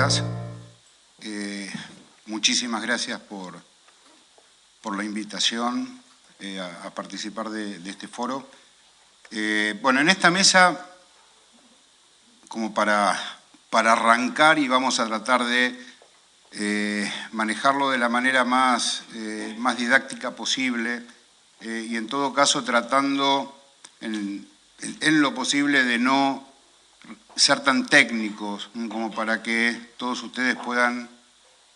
días. Muchísimas gracias por la invitación a participar de este foro. Bueno, en esta mesa, como para arrancar, y vamos a tratar de manejarlo de la manera más didáctica posible, y en todo caso tratando en lo posible de no ser tan técnicos como para que todos ustedes puedan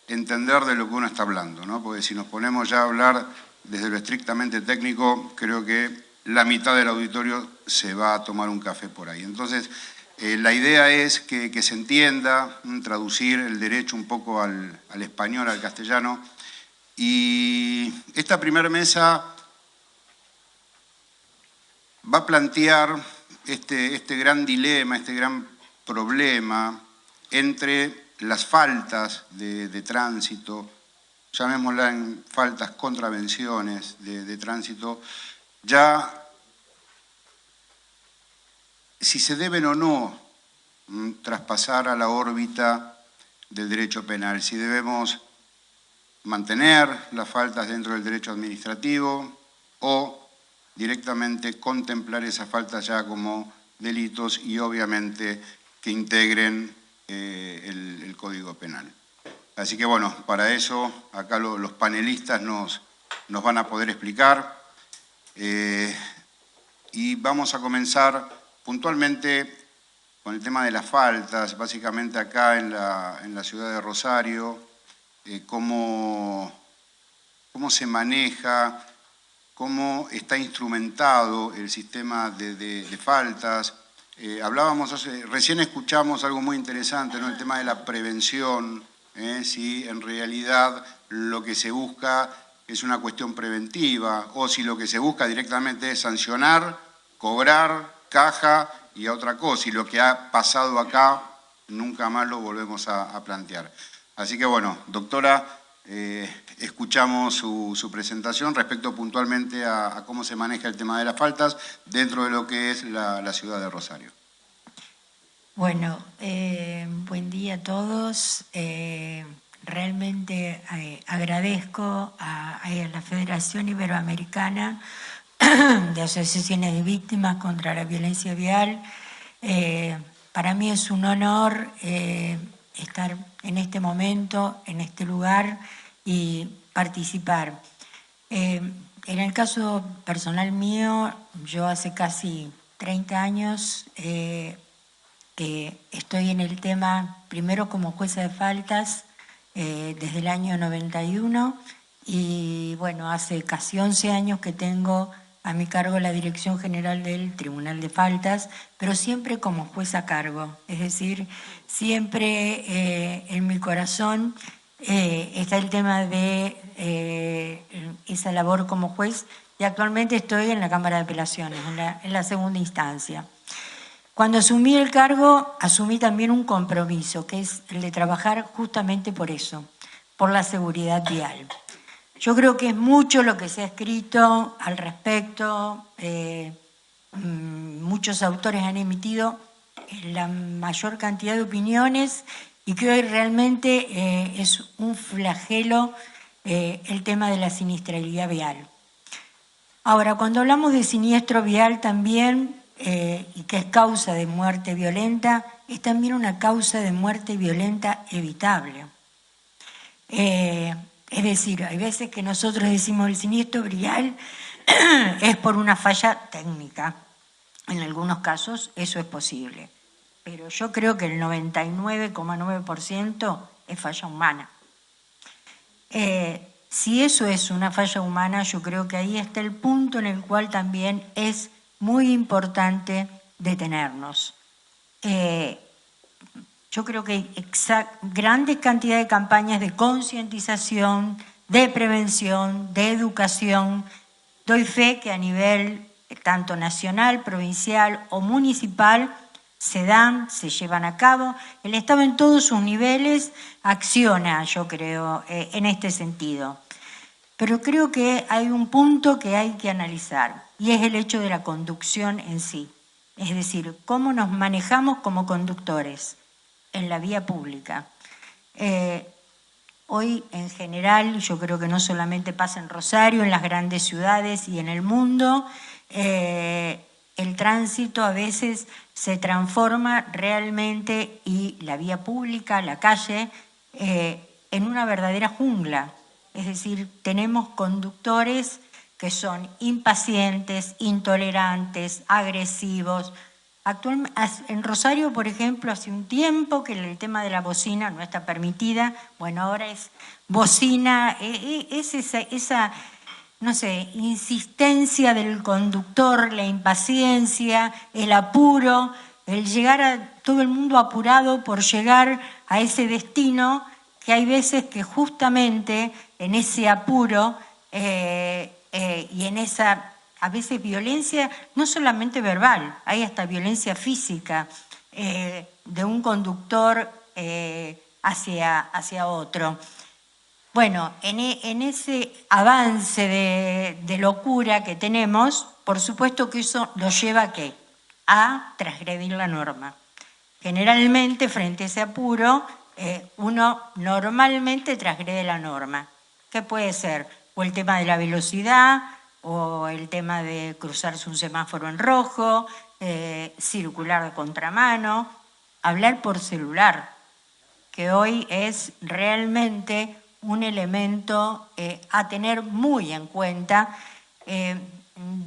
entender de lo que uno está hablando, ¿no? Porque si nos ponemos ya a hablar desde lo estrictamente técnico, creo que la mitad del auditorio se va a tomar un café por ahí. Entonces, la idea es que se entienda, traducir el derecho un poco al español, al castellano. Y esta primera mesa va a plantear este gran dilema, este gran problema entre las faltas de tránsito, llamémosla en faltas, contravenciones de tránsito, ya si se deben o no traspasar a la órbita del derecho penal, si debemos mantener las faltas dentro del derecho administrativo o directamente contemplar esas faltas ya como delitos y obviamente que integren el Código Penal. Así que bueno, para eso acá los panelistas nos van a poder explicar y vamos a comenzar puntualmente con el tema de las faltas, básicamente acá en la ciudad de Rosario, cómo se maneja, cómo está instrumentado el sistema de faltas. Hablábamos, recién escuchamos algo muy interesante, ¿no? El tema de la prevención, si en realidad lo que se busca es una cuestión preventiva o si lo que se busca directamente es sancionar, cobrar, caja y a otra cosa. Y lo que ha pasado acá nunca más lo volvemos a plantear. Así que bueno, doctora, escuchamos su presentación respecto puntualmente a cómo se maneja el tema de las faltas dentro de lo que es la ciudad de Rosario. Bueno, buen día a todos. Realmente agradezco a la Federación Iberoamericana de Asociaciones de Víctimas contra la Violencia Vial. Para mí es un honor estar en este momento, en este lugar y participar. En el caso personal mío, yo hace casi 30 años que estoy en el tema, primero como jueza de faltas, desde el año 91, y bueno, hace casi 11 años que tengo a mi cargo la Dirección General del Tribunal de Faltas, pero siempre como juez a cargo, es decir, siempre en mi corazón está el tema de esa labor como juez, y actualmente estoy en la Cámara de Apelaciones, en la segunda instancia. Cuando asumí el cargo, asumí también un compromiso, que es el de trabajar justamente por eso, por la seguridad vial. Yo creo que es mucho lo que se ha escrito al respecto, muchos autores han emitido la mayor cantidad de opiniones y que hoy realmente es un flagelo el tema de la siniestralidad vial. Ahora, cuando hablamos de siniestro vial también, y que es causa de muerte violenta, es también una causa de muerte violenta evitable. Es decir, hay veces que nosotros decimos el siniestro vial es por una falla técnica. En algunos casos eso es posible, pero yo creo que el 99,9% es falla humana. Si eso es una falla humana, yo creo que ahí está el punto en el cual también es muy importante detenernos. Yo creo que hay grandes cantidades de campañas de concientización, de prevención, de educación. Doy fe que a nivel tanto nacional, provincial o municipal se dan, se llevan a cabo. El Estado en todos sus niveles acciona, yo creo, en este sentido. Pero creo que hay un punto que hay que analizar y es el hecho de la conducción en sí. Es decir, cómo nos manejamos como conductores en la vía pública. Hoy, en general, yo creo que no solamente pasa en Rosario, en las grandes ciudades y en el mundo, el tránsito a veces se transforma realmente, y la vía pública, la calle, en una verdadera jungla. Es decir, tenemos conductores que son impacientes, intolerantes, agresivos. Actualmente, en Rosario, por ejemplo, hace un tiempo que el tema de la bocina no está permitida. Bueno, ahora es bocina, es esa, no sé, insistencia del conductor, la impaciencia, el apuro, el llegar a todo el mundo apurado por llegar a ese destino, que hay veces que justamente en ese apuro y en esa, a veces, violencia, no solamente verbal, hay hasta violencia física de un conductor hacia otro. Bueno, en ese avance de locura que tenemos, por supuesto que eso nos lleva ¿a qué? A transgredir la norma. Generalmente, frente a ese apuro, uno normalmente transgrede la norma. ¿Qué puede ser? O el tema de la velocidad, o el tema de cruzarse un semáforo en rojo, circular de contramano, hablar por celular, que hoy es realmente un elemento a tener muy en cuenta.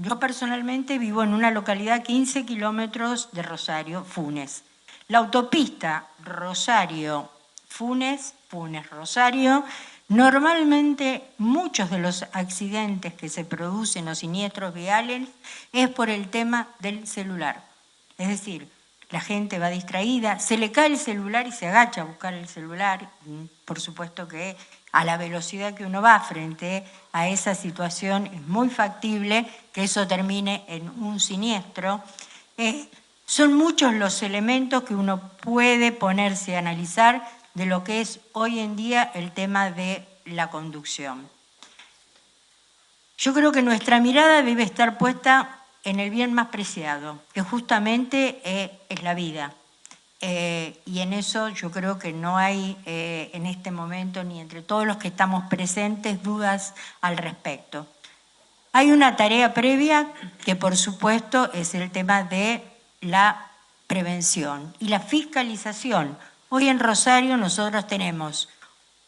Yo personalmente vivo en una localidad 15 kilómetros de Rosario, Funes. La autopista Rosario-Funes, Funes-Rosario, normalmente muchos de los accidentes que se producen o siniestros viales es por el tema del celular. Es decir, la gente va distraída, se le cae el celular y se agacha a buscar el celular. Por supuesto que a la velocidad que uno va frente a esa situación es muy factible que eso termine en un siniestro. Son muchos los elementos que uno puede ponerse a analizar de lo que es hoy en día el tema de la conducción. Yo creo que nuestra mirada debe estar puesta en el bien más preciado, que justamente es la vida. Y en eso yo creo que no hay en este momento, ni entre todos los que estamos presentes, dudas al respecto. Hay una tarea previa que, por supuesto, es el tema de la prevención y la fiscalización. Hoy en Rosario nosotros tenemos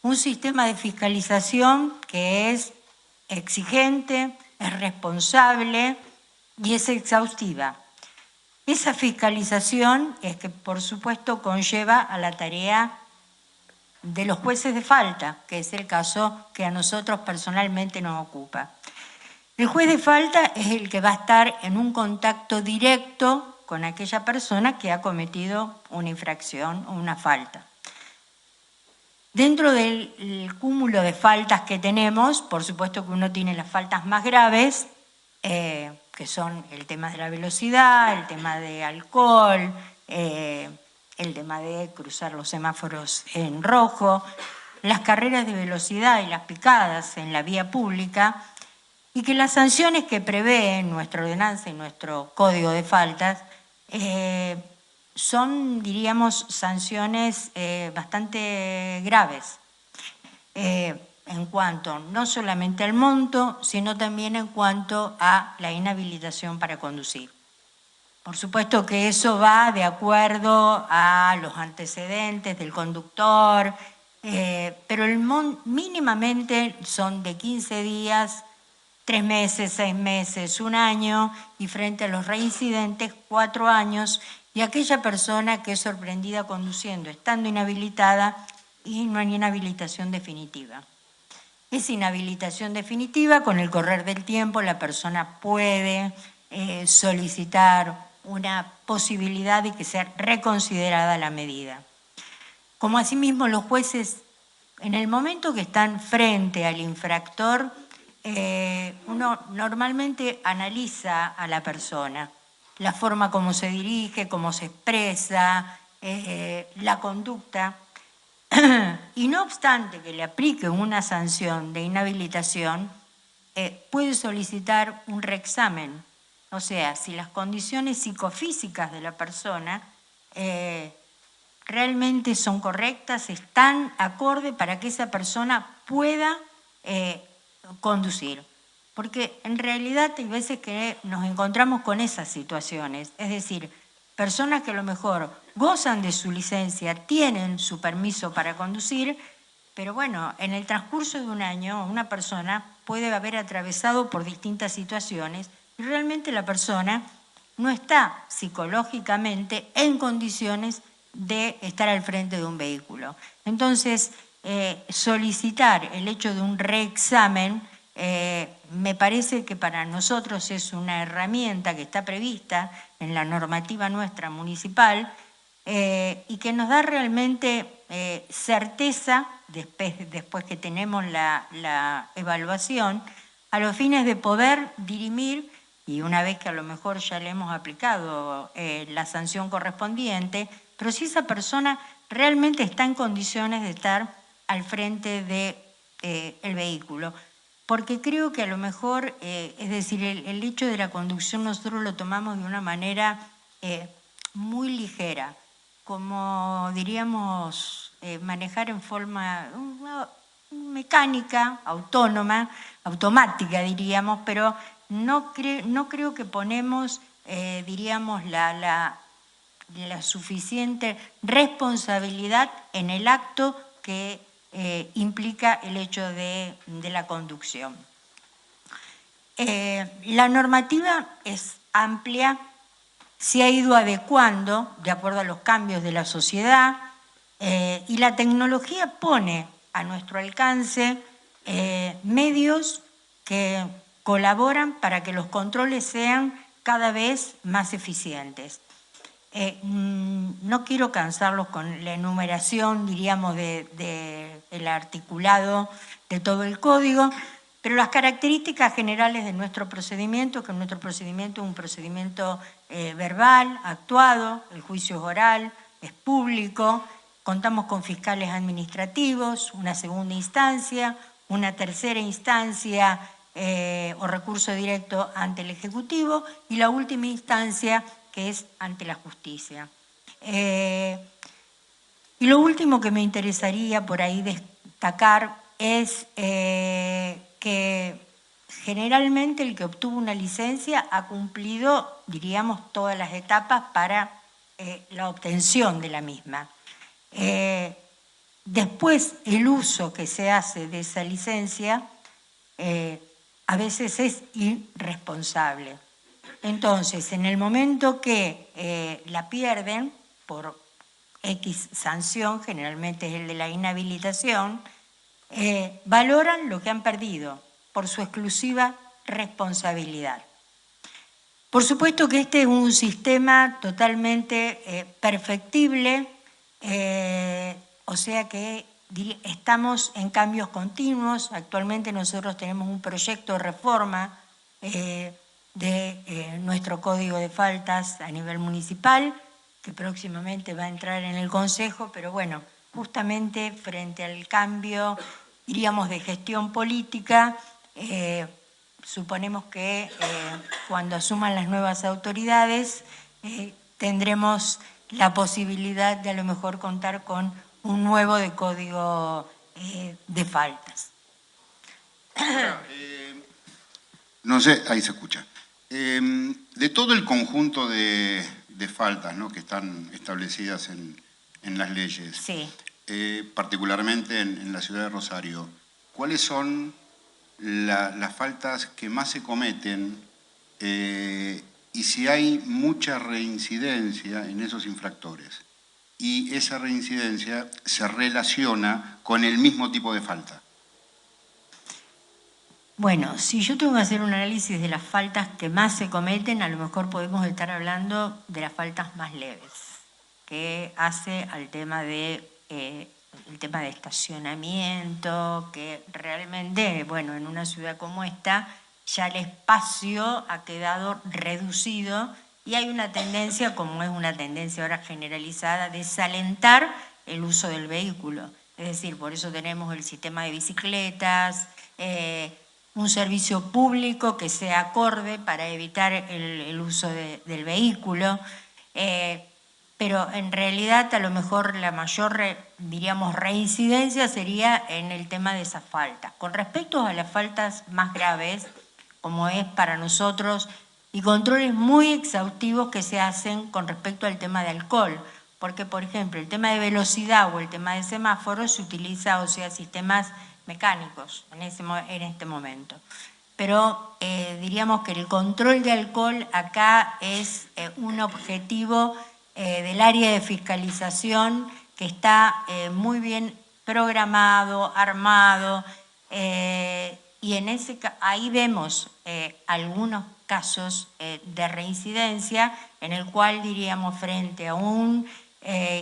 un sistema de fiscalización que es exigente, es responsable y es exhaustiva. Esa fiscalización es que, por supuesto, conlleva a la tarea de los jueces de falta, que es el caso que a nosotros personalmente nos ocupa. El juez de falta es el que va a estar en un contacto directo con aquella persona que ha cometido una infracción o una falta. Dentro del cúmulo de faltas que tenemos, por supuesto que uno tiene las faltas más graves, que son el tema de la velocidad, el tema de alcohol, el tema de cruzar los semáforos en rojo, las carreras de velocidad y las picadas en la vía pública, y que las sanciones que prevé nuestra ordenanza y nuestro código de faltas son, diríamos, sanciones bastante graves en cuanto no solamente al monto, sino también en cuanto a la inhabilitación para conducir. Por supuesto que eso va de acuerdo a los antecedentes del conductor, pero mínimamente son de 15 días, 3 meses, 6 meses, 1 año, y frente a los reincidentes, 4 años, y aquella persona que es sorprendida conduciendo, estando inhabilitada, y no hay inhabilitación definitiva. Esa inhabilitación definitiva, con el correr del tiempo, la persona puede solicitar una posibilidad de que sea reconsiderada la medida. Como asimismo los jueces, en el momento que están frente al infractor, uno normalmente analiza a la persona, la forma como se dirige, cómo se expresa, la conducta, y no obstante que le aplique una sanción de inhabilitación, puede solicitar un reexamen. O sea, si las condiciones psicofísicas de la persona realmente son correctas, están acorde para que esa persona pueda conducir. Porque en realidad hay veces que nos encontramos con esas situaciones, es decir, personas que a lo mejor gozan de su licencia, tienen su permiso para conducir, pero bueno, en el transcurso de un año una persona puede haber atravesado por distintas situaciones y realmente la persona no está psicológicamente en condiciones de estar al frente de un vehículo. Entonces, solicitar el hecho de un reexamen me parece que para nosotros es una herramienta que está prevista en la normativa nuestra municipal y que nos da realmente certeza, después que tenemos la evaluación, a los fines de poder dirimir, y una vez que a lo mejor ya le hemos aplicado la sanción correspondiente, pero si esa persona realmente está en condiciones de estar al frente del vehículo. Porque creo que a lo mejor, es decir, el hecho de la conducción nosotros lo tomamos de una manera muy ligera, como diríamos, manejar en forma mecánica, autónoma, automática diríamos, pero no creo que ponemos, diríamos, la suficiente responsabilidad en el acto que implica el hecho de la conducción. La normativa es amplia, se ha ido adecuando de acuerdo a los cambios de la sociedad y la tecnología pone a nuestro alcance medios que colaboran para que los controles sean cada vez más eficientes. No quiero cansarlos con la enumeración, diríamos, del articulado de todo el código, pero las características generales de nuestro procedimiento, que nuestro procedimiento es un procedimiento verbal, actuado, el juicio es oral, es público, contamos con fiscales administrativos, una segunda instancia, una tercera instancia o recurso directo ante el Ejecutivo y la última instancia que es ante la justicia. Y lo último que me interesaría por ahí destacar es que generalmente el que obtuvo una licencia ha cumplido, diríamos, todas las etapas para la obtención de la misma. Después, el uso que se hace de esa licencia a veces es irresponsable. Entonces, en el momento que la pierden por X sanción, generalmente es el de la inhabilitación, valoran lo que han perdido por su exclusiva responsabilidad. Por supuesto que este es un sistema totalmente perfectible, o sea que estamos en cambios continuos. Actualmente nosotros tenemos un proyecto de reforma de nuestro código de faltas a nivel municipal, que próximamente va a entrar en el Consejo, pero bueno, justamente frente al cambio, diríamos, de gestión política, suponemos que cuando asuman las nuevas autoridades tendremos la posibilidad de a lo mejor contar con un nuevo de código de faltas. No sé, ahí se escucha. De todo el conjunto de faltas, ¿no?, que están establecidas en las leyes, sí. Particularmente en la ciudad de Rosario, ¿cuáles son las faltas que más se cometen y si hay mucha reincidencia en esos infractores? Y esa reincidencia se relaciona con el mismo tipo de falta. Bueno, si yo tengo que hacer un análisis de las faltas que más se cometen, a lo mejor podemos estar hablando de las faltas más leves, que hace al tema de el tema de estacionamiento, que realmente, bueno, en una ciudad como esta ya el espacio ha quedado reducido y hay una tendencia, como es una tendencia ahora generalizada, de desalentar el uso del vehículo. Es decir, por eso tenemos el sistema de bicicletas, un servicio público que sea acorde para evitar el uso del vehículo. pero en realidad a lo mejor la mayor, diríamos, reincidencia sería en el tema de esas faltas. Con respecto a las faltas más graves, como es para nosotros, y controles muy exhaustivos que se hacen con respecto al tema de alcohol, porque, por ejemplo, el tema de velocidad o el tema de semáforos se utiliza, o sea, sistemas mecánicos en este momento. Pero diríamos que el control de alcohol acá es un objetivo del área de fiscalización que está muy bien programado, armado, y ahí vemos algunos casos de reincidencia en el cual diríamos frente a un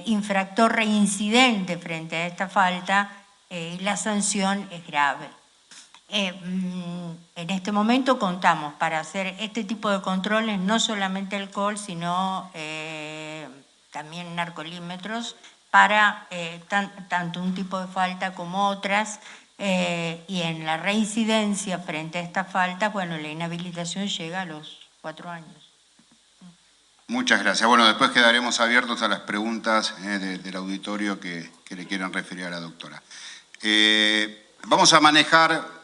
infractor reincidente frente a esta falta, la sanción es grave. En este momento contamos para hacer este tipo de controles no solamente alcohol, sino también narcolímetros para tanto un tipo de falta como otras, y en la reincidencia frente a estas faltas, bueno, la inhabilitación llega a los 4 años. Muchas gracias. Bueno, después quedaremos abiertos a las preguntas del auditorio que le quieran referir a la doctora. Vamos a manejar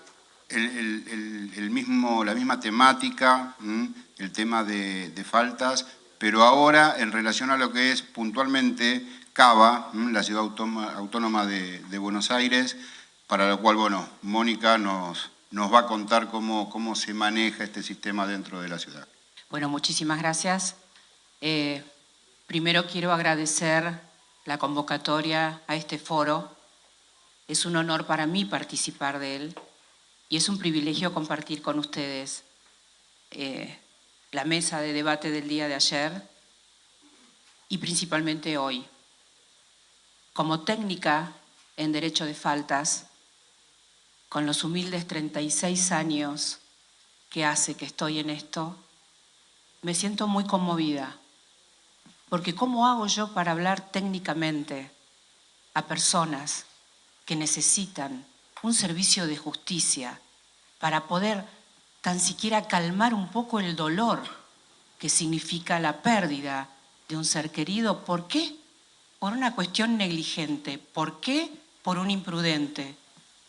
la misma temática, el tema de faltas, pero ahora en relación a lo que es puntualmente Cava, la ciudad autónoma de Buenos Aires, para lo cual, bueno, Mónica nos va a contar cómo se maneja este sistema dentro de la ciudad. Bueno, muchísimas gracias. Primero quiero agradecer la convocatoria a este foro. Es un honor para mí participar de él y es un privilegio compartir con ustedes la mesa de debate del día de ayer y principalmente hoy. Como técnica en derecho de faltas, con los humildes 36 años que hace que estoy en esto, me siento muy conmovida. Porque ¿cómo hago yo para hablar técnicamente a personas que necesitan un servicio de justicia para poder tan siquiera calmar un poco el dolor que significa la pérdida de un ser querido? ¿Por qué? Por una cuestión negligente. ¿Por qué? Por un imprudente.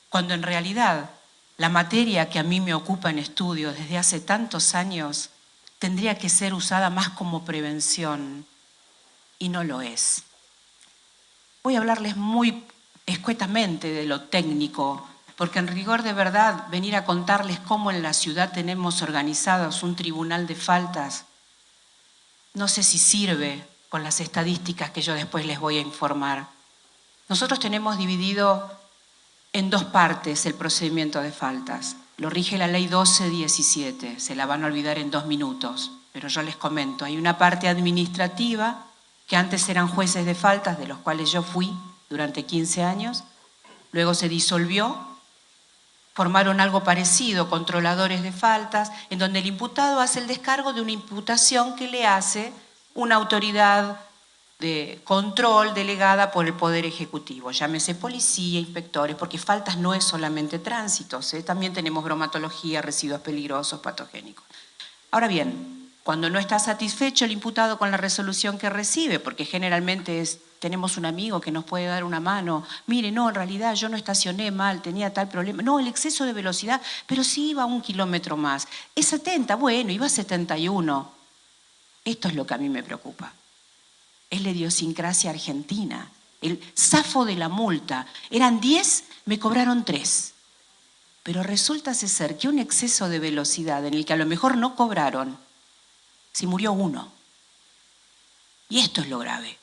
Cuando en realidad la materia que a mí me ocupa en estudio desde hace tantos años tendría que ser usada más como prevención. Y no lo es. Voy a hablarles muy escuetamente de lo técnico, porque en rigor de verdad venir a contarles cómo en la ciudad tenemos organizados un tribunal de faltas, no sé si sirve con las estadísticas que yo después les voy a informar. Nosotros tenemos dividido en 2 partes el procedimiento de faltas. Lo rige la ley 1217, se la van a olvidar en 2 minutos, pero yo les comento. Hay una parte administrativa, que antes eran jueces de faltas, de los cuales yo fui durante 15 años, luego se disolvió, formaron algo parecido, controladores de faltas, en donde el imputado hace el descargo de una imputación que le hace una autoridad de control delegada por el Poder Ejecutivo, llámese policía, inspectores, porque faltas no es solamente tránsitos, también tenemos bromatología, residuos peligrosos, patogénicos. Ahora bien, cuando no está satisfecho el imputado con la resolución que recibe, porque generalmente tenemos un amigo que nos puede dar una mano, mire, no, en realidad yo no estacioné mal, tenía tal problema, no, el exceso de velocidad, pero sí iba 1 kilómetro más, es 70, bueno, iba 71. Esto es lo que a mí me preocupa, es la idiosincrasia argentina, el zafo de la multa, eran 10, me cobraron 3, pero resulta ser que un exceso de velocidad en el que a lo mejor no cobraron, si murió 1. Y esto es lo grave.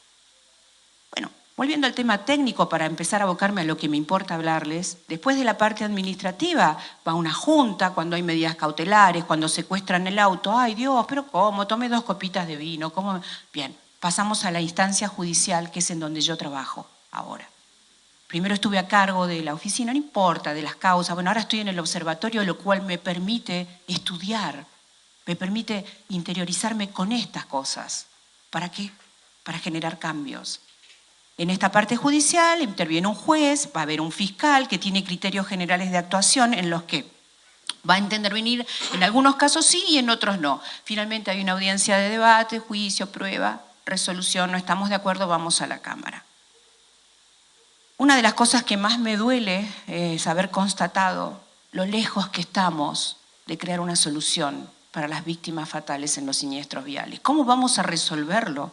Bueno, volviendo al tema técnico para empezar a abocarme a lo que me importa hablarles, después de la parte administrativa va una junta cuando hay medidas cautelares, cuando secuestran el auto. ¡Ay Dios, pero cómo! Tomé 2 copitas de vino. ¿Cómo? Bien, pasamos a la instancia judicial, que es en donde yo trabajo ahora. Primero estuve a cargo de la oficina, no importa, de las causas. Bueno, ahora estoy en el observatorio, lo cual me permite estudiar, me permite interiorizarme con estas cosas. ¿Para qué? Para generar cambios. En esta parte judicial interviene un juez, va a haber un fiscal que tiene criterios generales de actuación en los que va a intervenir, en algunos casos sí y en otros no. Finalmente hay una audiencia de debate, juicio, prueba, resolución, no estamos de acuerdo, vamos a la Cámara. Una de las cosas que más me duele es haber constatado lo lejos que estamos de crear una solución para las víctimas fatales en los siniestros viales. ¿Cómo vamos a resolverlo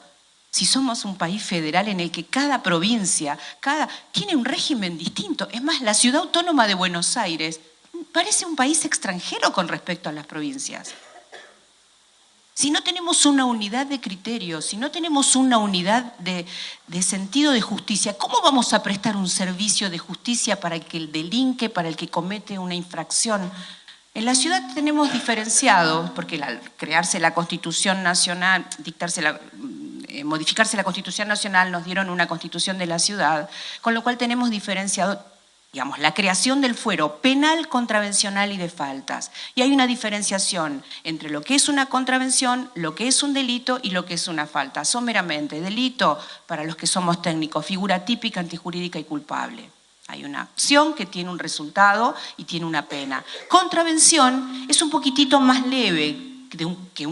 si somos un país federal en el que cada provincia tiene un régimen distinto? Es más, la Ciudad Autónoma de Buenos Aires parece un país extranjero con respecto a las provincias. Si no tenemos una unidad de criterios, si no tenemos una unidad de sentido de justicia, ¿cómo vamos a prestar un servicio de justicia para el que delinque, para el que comete una infracción? En la ciudad tenemos diferenciado, porque al crearse la Constitución Nacional, modificarse la Constitución Nacional, nos dieron una Constitución de la ciudad, con lo cual tenemos diferenciado, digamos, la creación del fuero penal, contravencional y de faltas. Y hay una diferenciación entre lo que es una contravención, lo que es un delito y lo que es una falta. Someramente, delito, para los que somos técnicos, figura típica, antijurídica y culpable. Hay una acción que tiene un resultado y tiene una pena. Contravención es un poquitito más leve que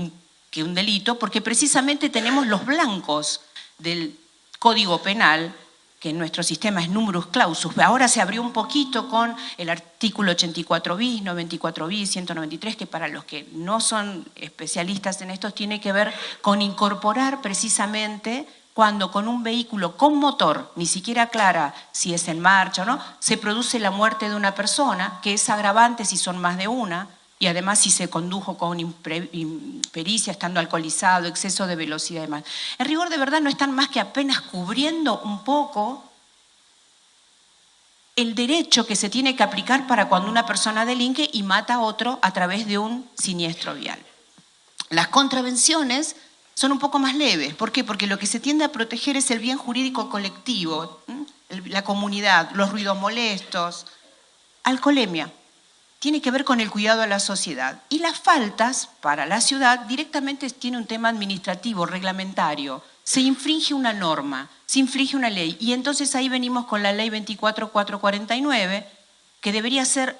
un delito, porque precisamente tenemos los blancos del Código Penal, que en nuestro sistema es numerus clausus. Ahora se abrió un poquito con el artículo 84 bis, 94 bis, 193, que para los que no son especialistas en esto tiene que ver con incorporar precisamente cuando con un vehículo con motor, ni siquiera aclara si es en marcha o no, se produce la muerte de una persona, que es agravante si son más de una, y además si se condujo con impericia, estando alcoholizado, exceso de velocidad y demás. En rigor, de verdad, no están más que apenas cubriendo un poco el derecho que se tiene que aplicar para cuando una persona delinque y mata a otro a través de un siniestro vial. Las contravenciones son un poco más leves. ¿Por qué? Porque lo que se tiende a proteger es el bien jurídico colectivo, la comunidad, los ruidos molestos, alcoholemia. Tiene que ver con el cuidado a la sociedad. Y las faltas para la ciudad directamente tiene un tema administrativo, reglamentario. Se infringe una norma, se infringe una ley. Y entonces ahí venimos con la ley 24.449, que debería ser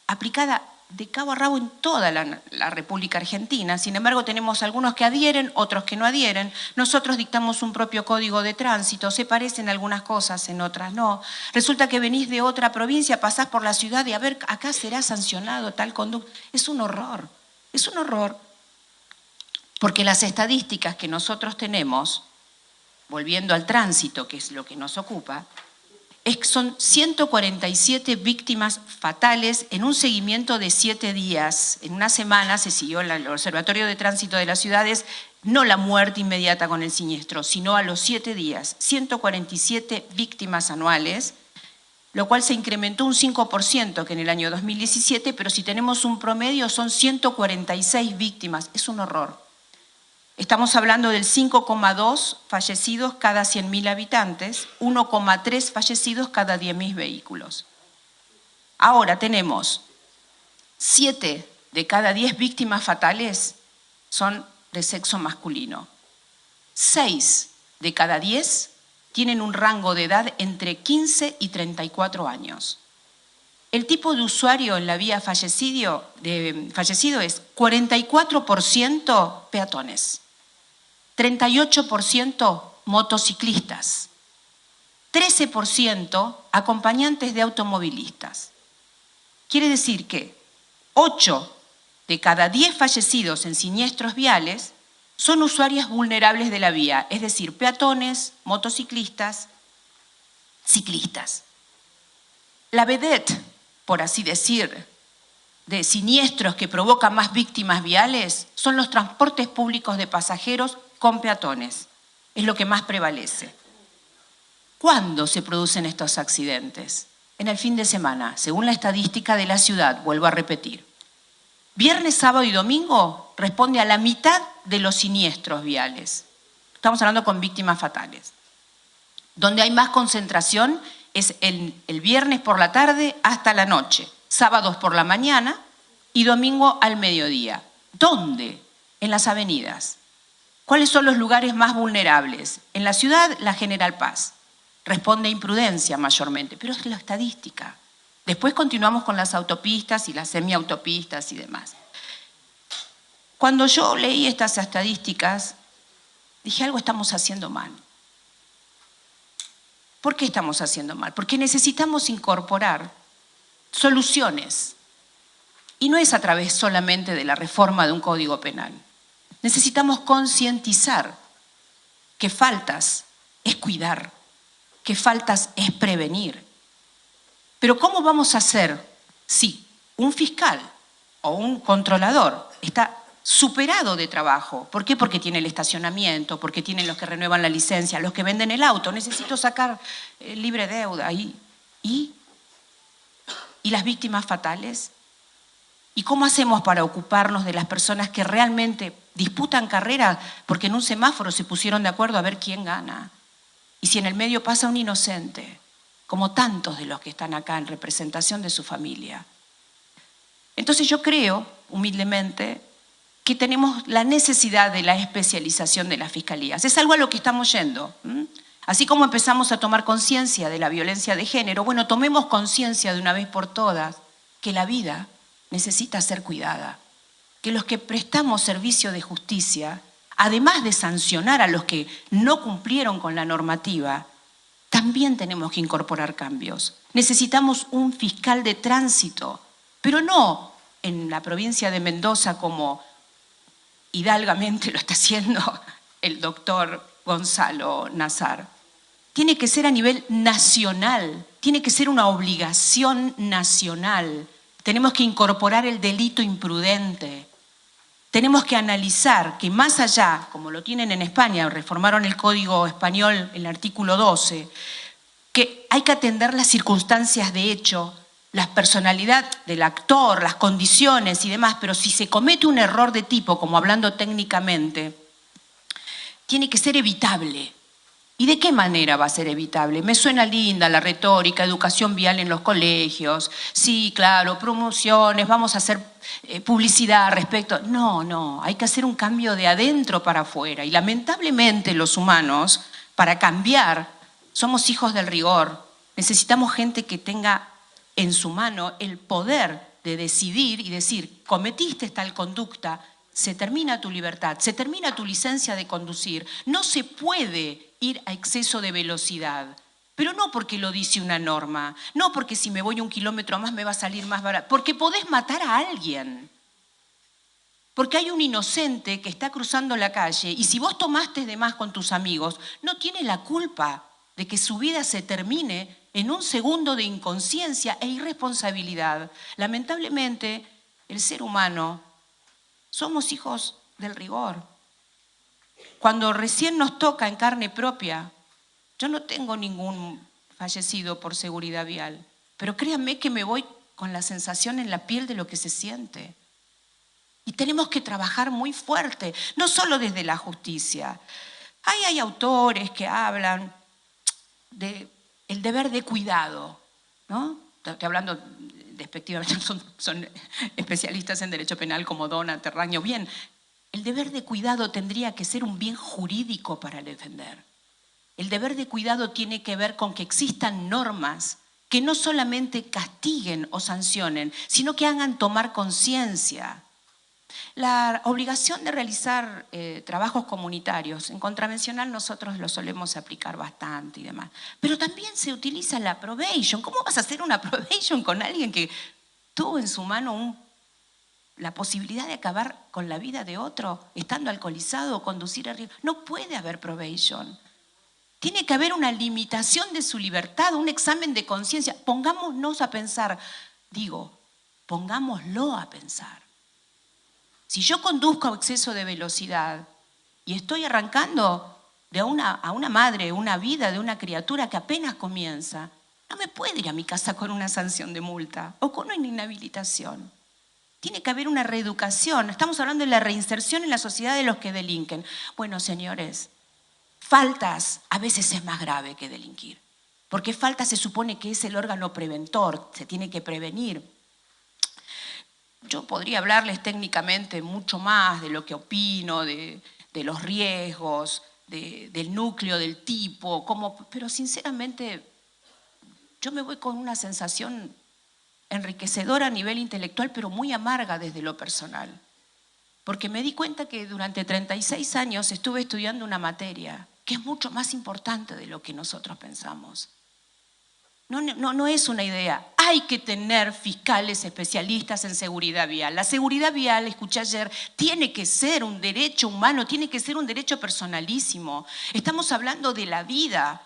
aplicada de cabo a rabo en toda la República Argentina. Sin embargo, tenemos algunos que adhieren, otros que no adhieren. Nosotros dictamos un propio código de tránsito, se parecen algunas cosas, en otras no. Resulta que venís de otra provincia, pasás por la ciudad y a ver, acá será sancionado tal conducta. Es un horror, porque las estadísticas que nosotros tenemos, volviendo al tránsito, que es lo que nos ocupa, son 147 víctimas fatales en un seguimiento de 7 días. En una semana se siguió en el Observatorio de Tránsito de las Ciudades, no la muerte inmediata con el siniestro, sino a los 7 días. 147 víctimas anuales, lo cual se incrementó un 5% que en el año 2017, pero si tenemos un promedio son 146 víctimas. Es un horror. Estamos hablando del 5,2 fallecidos cada 100.000 habitantes, 1,3 fallecidos cada 10.000 vehículos. Ahora tenemos 7 de cada 10 víctimas fatales son de sexo masculino. 6 de cada 10 tienen un rango de edad entre 15 y 34 años. El tipo de usuario en la vía fallecido es 44% peatones. 38% motociclistas, 13% acompañantes de automovilistas. Quiere decir que 8 de cada 10 fallecidos en siniestros viales son usuarias vulnerables de la vía, es decir, peatones, motociclistas, ciclistas. La vedette, por así decir, de siniestros que provocan más víctimas viales son los transportes públicos de pasajeros con peatones. Es lo que más prevalece. ¿Cuándo se producen estos accidentes? En el fin de semana, según la estadística de la ciudad, vuelvo a repetir. Viernes, sábado y domingo responde a la mitad de los siniestros viales. Estamos hablando con víctimas fatales. Donde hay más concentración es el viernes por la tarde hasta la noche, sábados por la mañana y domingo al mediodía. ¿Dónde? En las avenidas. ¿Cuáles son los lugares más vulnerables? En la ciudad, la General Paz. Responde a imprudencia mayormente, pero es la estadística. Después continuamos con las autopistas y las semiautopistas y demás. Cuando yo leí estas estadísticas, dije, algo estamos haciendo mal. ¿Por qué estamos haciendo mal? Porque necesitamos incorporar soluciones. Y no es a través solamente de la reforma de un código penal. Necesitamos concientizar que faltas es cuidar, que faltas es prevenir. Pero ¿cómo vamos a hacer si un fiscal o un controlador está superado de trabajo? ¿Por qué? Porque tiene el estacionamiento, porque tienen los que renuevan la licencia, los que venden el auto. Necesito sacar libre deuda. ¿Y las víctimas fatales? ¿Y cómo hacemos para ocuparnos de las personas que realmente disputan carrera porque en un semáforo se pusieron de acuerdo a ver quién gana? Y si en el medio pasa un inocente, como tantos de los que están acá en representación de su familia. Entonces yo creo, humildemente, que tenemos la necesidad de la especialización de las fiscalías. Es algo a lo que estamos yendo. Así como empezamos a tomar conciencia de la violencia de género, bueno, tomemos conciencia de una vez por todas que la vida necesita ser cuidada, que los que prestamos servicio de justicia, además de sancionar a los que no cumplieron con la normativa, también tenemos que incorporar cambios. Necesitamos un fiscal de tránsito, pero no en la provincia de Mendoza como hidalgamente lo está haciendo el doctor Gonzalo Nazar. Tiene que ser a nivel nacional, tiene que ser una obligación nacional. Tenemos que incorporar el delito imprudente. Tenemos que analizar que más allá, como lo tienen en España, reformaron el Código Español, el artículo 12, que hay que atender las circunstancias de hecho, la personalidad del actor, las condiciones y demás, pero si se comete un error de tipo, como hablando técnicamente, tiene que ser evitable. ¿Y de qué manera va a ser evitable? Me suena linda la retórica, educación vial en los colegios, sí, claro, promociones, vamos a hacer publicidad respecto. No, hay que hacer un cambio de adentro para afuera. Y lamentablemente los humanos, para cambiar, somos hijos del rigor. Necesitamos gente que tenga en su mano el poder de decidir y decir, cometiste tal conducta, se termina tu libertad, se termina tu licencia de conducir. No se puede ir a exceso de velocidad, pero no porque lo dice una norma, no porque si me voy 1 kilómetro más me va a salir más barato, porque podés matar a alguien. Porque hay un inocente que está cruzando la calle y si vos tomaste de más con tus amigos, no tiene la culpa de que su vida se termine en un segundo de inconsciencia e irresponsabilidad. Lamentablemente, el ser humano somos hijos del rigor. Cuando recién nos toca en carne propia, yo no tengo ningún fallecido por seguridad vial, pero créanme que me voy con la sensación en la piel de lo que se siente. Y tenemos que trabajar muy fuerte, no solo desde la justicia. Hay autores que hablan del deber de cuidado, ¿no? Estoy hablando despectivamente, son especialistas en derecho penal como Dona, Terraño. Bien, el deber de cuidado tendría que ser un bien jurídico para defender. El deber de cuidado tiene que ver con que existan normas que no solamente castiguen o sancionen, sino que hagan tomar conciencia. La obligación de realizar trabajos comunitarios, en contravencional nosotros lo solemos aplicar bastante y demás, pero también se utiliza la probation. ¿Cómo vas a hacer una probation con alguien que tuvo en su mano la posibilidad de acabar con la vida de otro, estando alcoholizado o conducir a riesgo? No puede haber probation. Tiene que haber una limitación de su libertad, un examen de conciencia. Pongámonos a pensar, pongámoslo a pensar. Si yo conduzco a exceso de velocidad y estoy arrancando a una madre, una vida de una criatura que apenas comienza, no me puedo ir a mi casa con una sanción de multa o con una inhabilitación. Tiene que haber una reeducación. Estamos hablando de la reinserción en la sociedad de los que delinquen. Bueno, señores, faltas a veces es más grave que delinquir, porque falta se supone que es el órgano preventor, se tiene que prevenir. Yo podría hablarles técnicamente mucho más de lo que opino, de los riesgos, del núcleo, del tipo, pero sinceramente yo me voy con una sensación enriquecedora a nivel intelectual, pero muy amarga desde lo personal. porque me di cuenta que durante 36 años estuve estudiando una materia que es mucho más importante de lo que nosotros pensamos. No es una idea. Hay que tener fiscales especialistas en seguridad vial. La seguridad vial, escuché ayer, tiene que ser un derecho humano, tiene que ser un derecho personalísimo. Estamos hablando de la vida.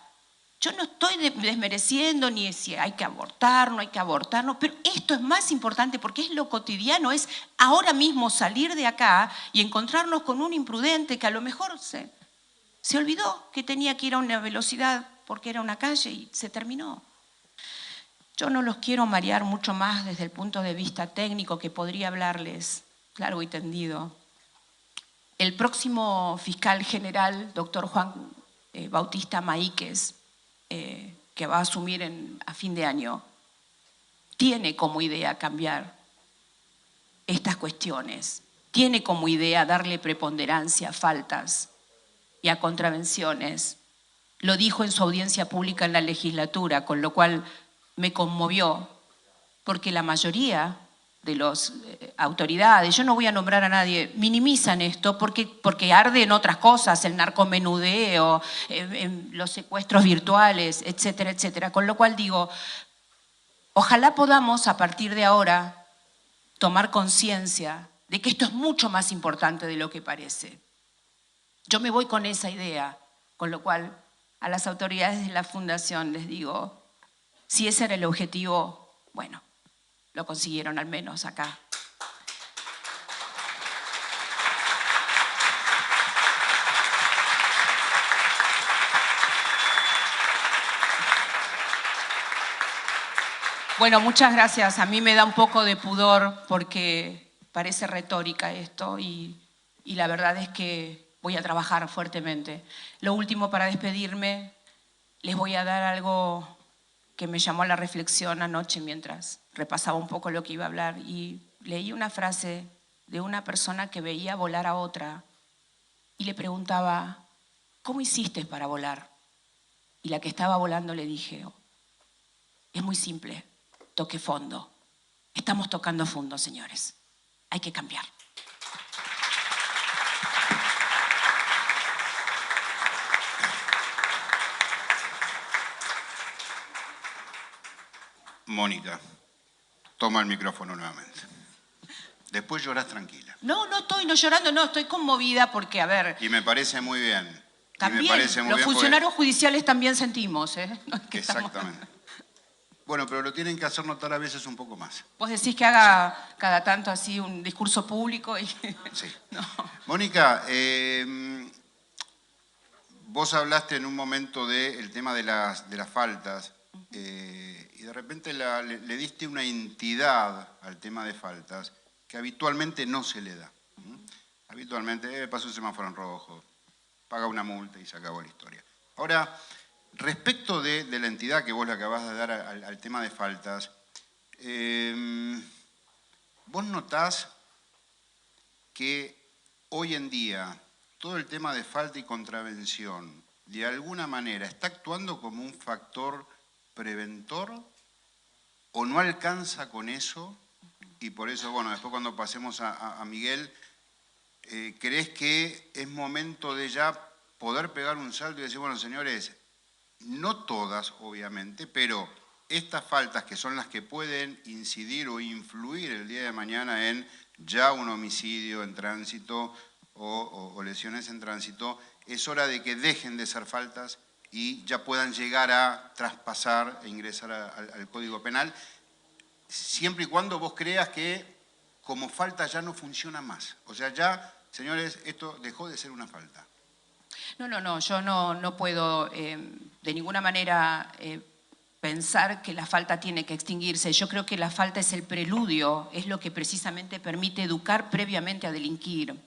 Yo no estoy desmereciendo ni si hay que abortar, no hay que abortar, no, pero esto es más importante porque es lo cotidiano, es ahora mismo salir de acá y encontrarnos con un imprudente que a lo mejor se olvidó que tenía que ir a una velocidad porque era una calle y se terminó. Yo no los quiero marear mucho más desde el punto de vista técnico, que podría hablarles largo y tendido. El próximo fiscal general, doctor Juan Bautista Maíquez, que va a asumir a fin de año, tiene como idea cambiar estas cuestiones, tiene como idea darle preponderancia a faltas y a contravenciones. Lo dijo en su audiencia pública en la legislatura, con lo cual me conmovió, porque la mayoría de las autoridades, yo no voy a nombrar a nadie, minimizan esto porque arde en otras cosas, el narcomenudeo, los secuestros virtuales, etcétera, etcétera. Con lo cual digo, ojalá podamos a partir de ahora tomar conciencia de que esto es mucho más importante de lo que parece. Yo me voy con esa idea, con lo cual a las autoridades de la Fundación les digo, si ese era el objetivo, bueno, lo consiguieron al menos acá. Bueno, muchas gracias. A mí me da un poco de pudor porque parece retórica esto y la verdad es que voy a trabajar fuertemente. Lo último para despedirme, les voy a dar algo que me llamó a la reflexión anoche mientras repasaba un poco lo que iba a hablar y leí una frase de una persona que veía volar a otra y le preguntaba, ¿cómo hiciste para volar? Y la que estaba volando le dije, es muy simple, toqué fondo. Estamos tocando fondo, señores. Hay que cambiar. Mónica, toma el micrófono nuevamente. Después llorás tranquila. No estoy llorando, no, estoy conmovida porque, a ver... Y me parece muy bien. También, los funcionarios judiciales también sentimos, No es que exactamente. Bueno, pero lo tienen que hacer notar a veces un poco más. Vos decís que haga cada tanto así un discurso público y... Sí. No. Mónica, vos hablaste en un momento del tema de las faltas y de repente le diste una entidad al tema de faltas que habitualmente no se le da. Habitualmente pasó un semáforo en rojo, paga una multa y se acabó la historia. Ahora, respecto de la entidad que vos le acabás de dar al tema de faltas, ¿vos notás que hoy en día todo el tema de falta y contravención de alguna manera está actuando como un factor preventor o no alcanza con eso? Y por eso, bueno, después cuando pasemos a Miguel, ¿crees que es momento de ya poder pegar un salto y decir, bueno, señores, no todas, obviamente, pero estas faltas que son las que pueden incidir o influir el día de mañana en ya un homicidio en tránsito o lesiones en tránsito, es hora de que dejen de ser faltas y ya puedan llegar a traspasar e ingresar al Código Penal, siempre y cuando vos creas que como falta ya no funciona más? O sea, ya, señores, esto dejó de ser una falta. No, yo no puedo de ninguna manera pensar que la falta tiene que extinguirse. Yo creo que la falta es el preludio, es lo que precisamente permite educar previamente a delinquir.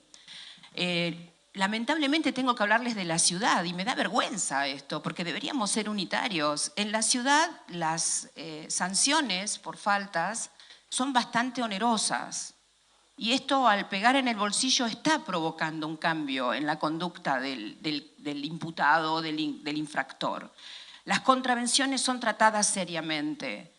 Lamentablemente tengo que hablarles de la ciudad y me da vergüenza esto, porque deberíamos ser unitarios. En la ciudad las sanciones por faltas son bastante onerosas. Y esto, al pegar en el bolsillo, está provocando un cambio en la conducta del imputado, del infractor. Las contravenciones son tratadas seriamente.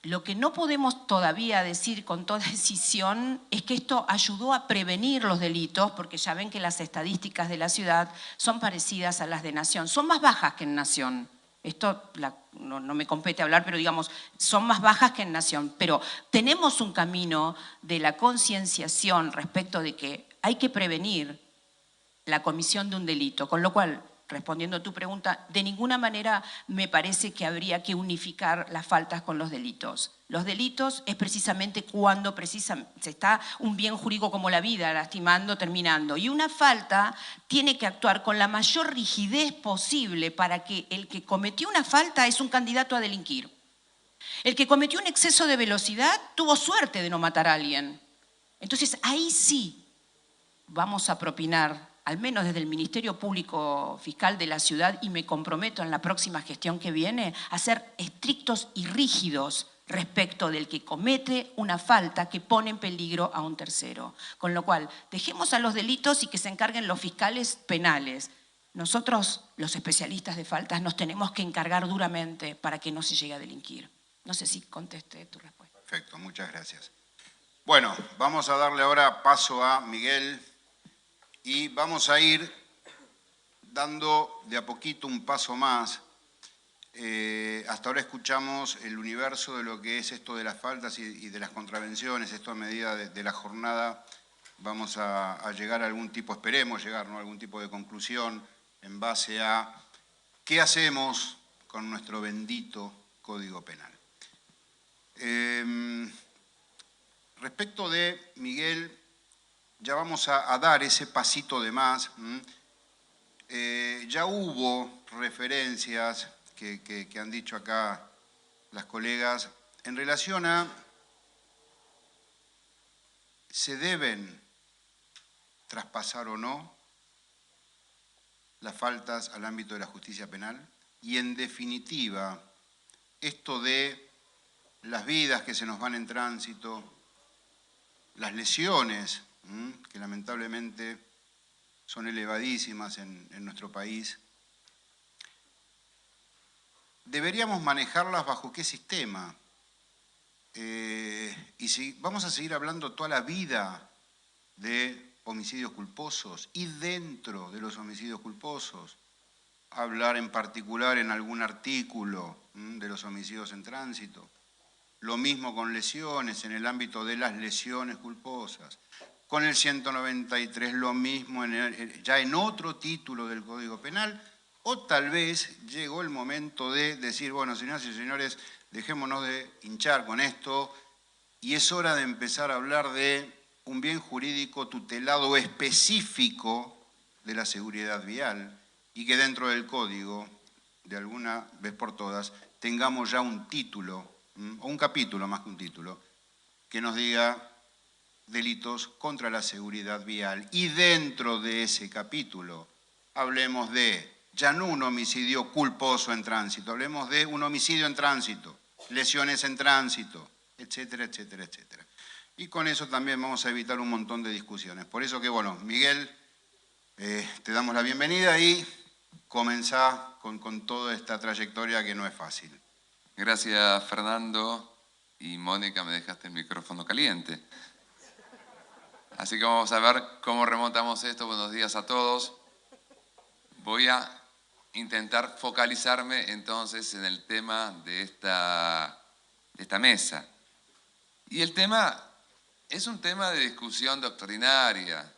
Lo que no podemos todavía decir con toda decisión es que esto ayudó a prevenir los delitos, porque ya ven que las estadísticas de la ciudad son parecidas a las de Nación, son más bajas que en Nación. Esto no me compete hablar, pero digamos, son más bajas que en Nación. Pero tenemos un camino de la concienciación respecto de que hay que prevenir la comisión de un delito, con lo cual, respondiendo a tu pregunta, de ninguna manera me parece que habría que unificar las faltas con los delitos. Los delitos es precisamente cuando se está un bien jurídico como la vida lastimando, terminando. Y una falta tiene que actuar con la mayor rigidez posible para que el que cometió una falta es un candidato a delinquir. El que cometió un exceso de velocidad tuvo suerte de no matar a alguien. Entonces ahí sí vamos a propinar, al menos desde el Ministerio Público Fiscal de la ciudad, y me comprometo en la próxima gestión que viene, a ser estrictos y rígidos respecto del que comete una falta que pone en peligro a un tercero. Con lo cual, dejemos a los delitos y que se encarguen los fiscales penales. Nosotros, los especialistas de faltas, nos tenemos que encargar duramente para que no se llegue a delinquir. No sé si contesté tu respuesta. Perfecto, muchas gracias. Bueno, vamos a darle ahora paso a Miguel y vamos a ir dando de a poquito un paso más. Hasta ahora escuchamos el universo de lo que es esto de las faltas y de las contravenciones. Esto a medida de la jornada vamos a llegar a algún tipo, esperemos llegar, ¿no?, a algún tipo de conclusión en base a qué hacemos con nuestro bendito Código Penal. Respecto de Miguel, ya vamos a dar ese pasito de más. Ya hubo referencias que han dicho acá las colegas en relación a ¿se deben traspasar o no las faltas al ámbito de la justicia penal? Y en definitiva, esto de las vidas que se nos van en tránsito, las lesiones, que lamentablemente son elevadísimas en nuestro país, ¿deberíamos manejarlas bajo qué sistema? Y si vamos a seguir hablando toda la vida de homicidios culposos y dentro de los homicidios culposos, hablar en particular en algún artículo de los homicidios en tránsito. Lo mismo con lesiones, en el ámbito de las lesiones culposas. Con el 193 lo mismo, ya en otro título del Código Penal, o tal vez llegó el momento de decir, bueno, señoras y señores, dejémonos de hinchar con esto y es hora de empezar a hablar de un bien jurídico tutelado específico de la seguridad vial y que dentro del Código, de alguna vez por todas, tengamos ya un título, o un capítulo más que un título, que nos diga delitos contra la seguridad vial. Y dentro de ese capítulo hablemos de, ya no un homicidio culposo en tránsito, hablemos de un homicidio en tránsito, lesiones en tránsito, etcétera, etcétera, etcétera. Y con eso también vamos a evitar un montón de discusiones. Por eso que, bueno, Miguel, te damos la bienvenida y comenzá con toda esta trayectoria que no es fácil. Gracias, Fernando. Y Mónica, me dejaste el micrófono caliente. Así que vamos a ver cómo remontamos esto. Buenos días a todos. Voy a intentar focalizarme entonces en el tema de esta mesa. Y el tema es un tema de discusión doctrinaria,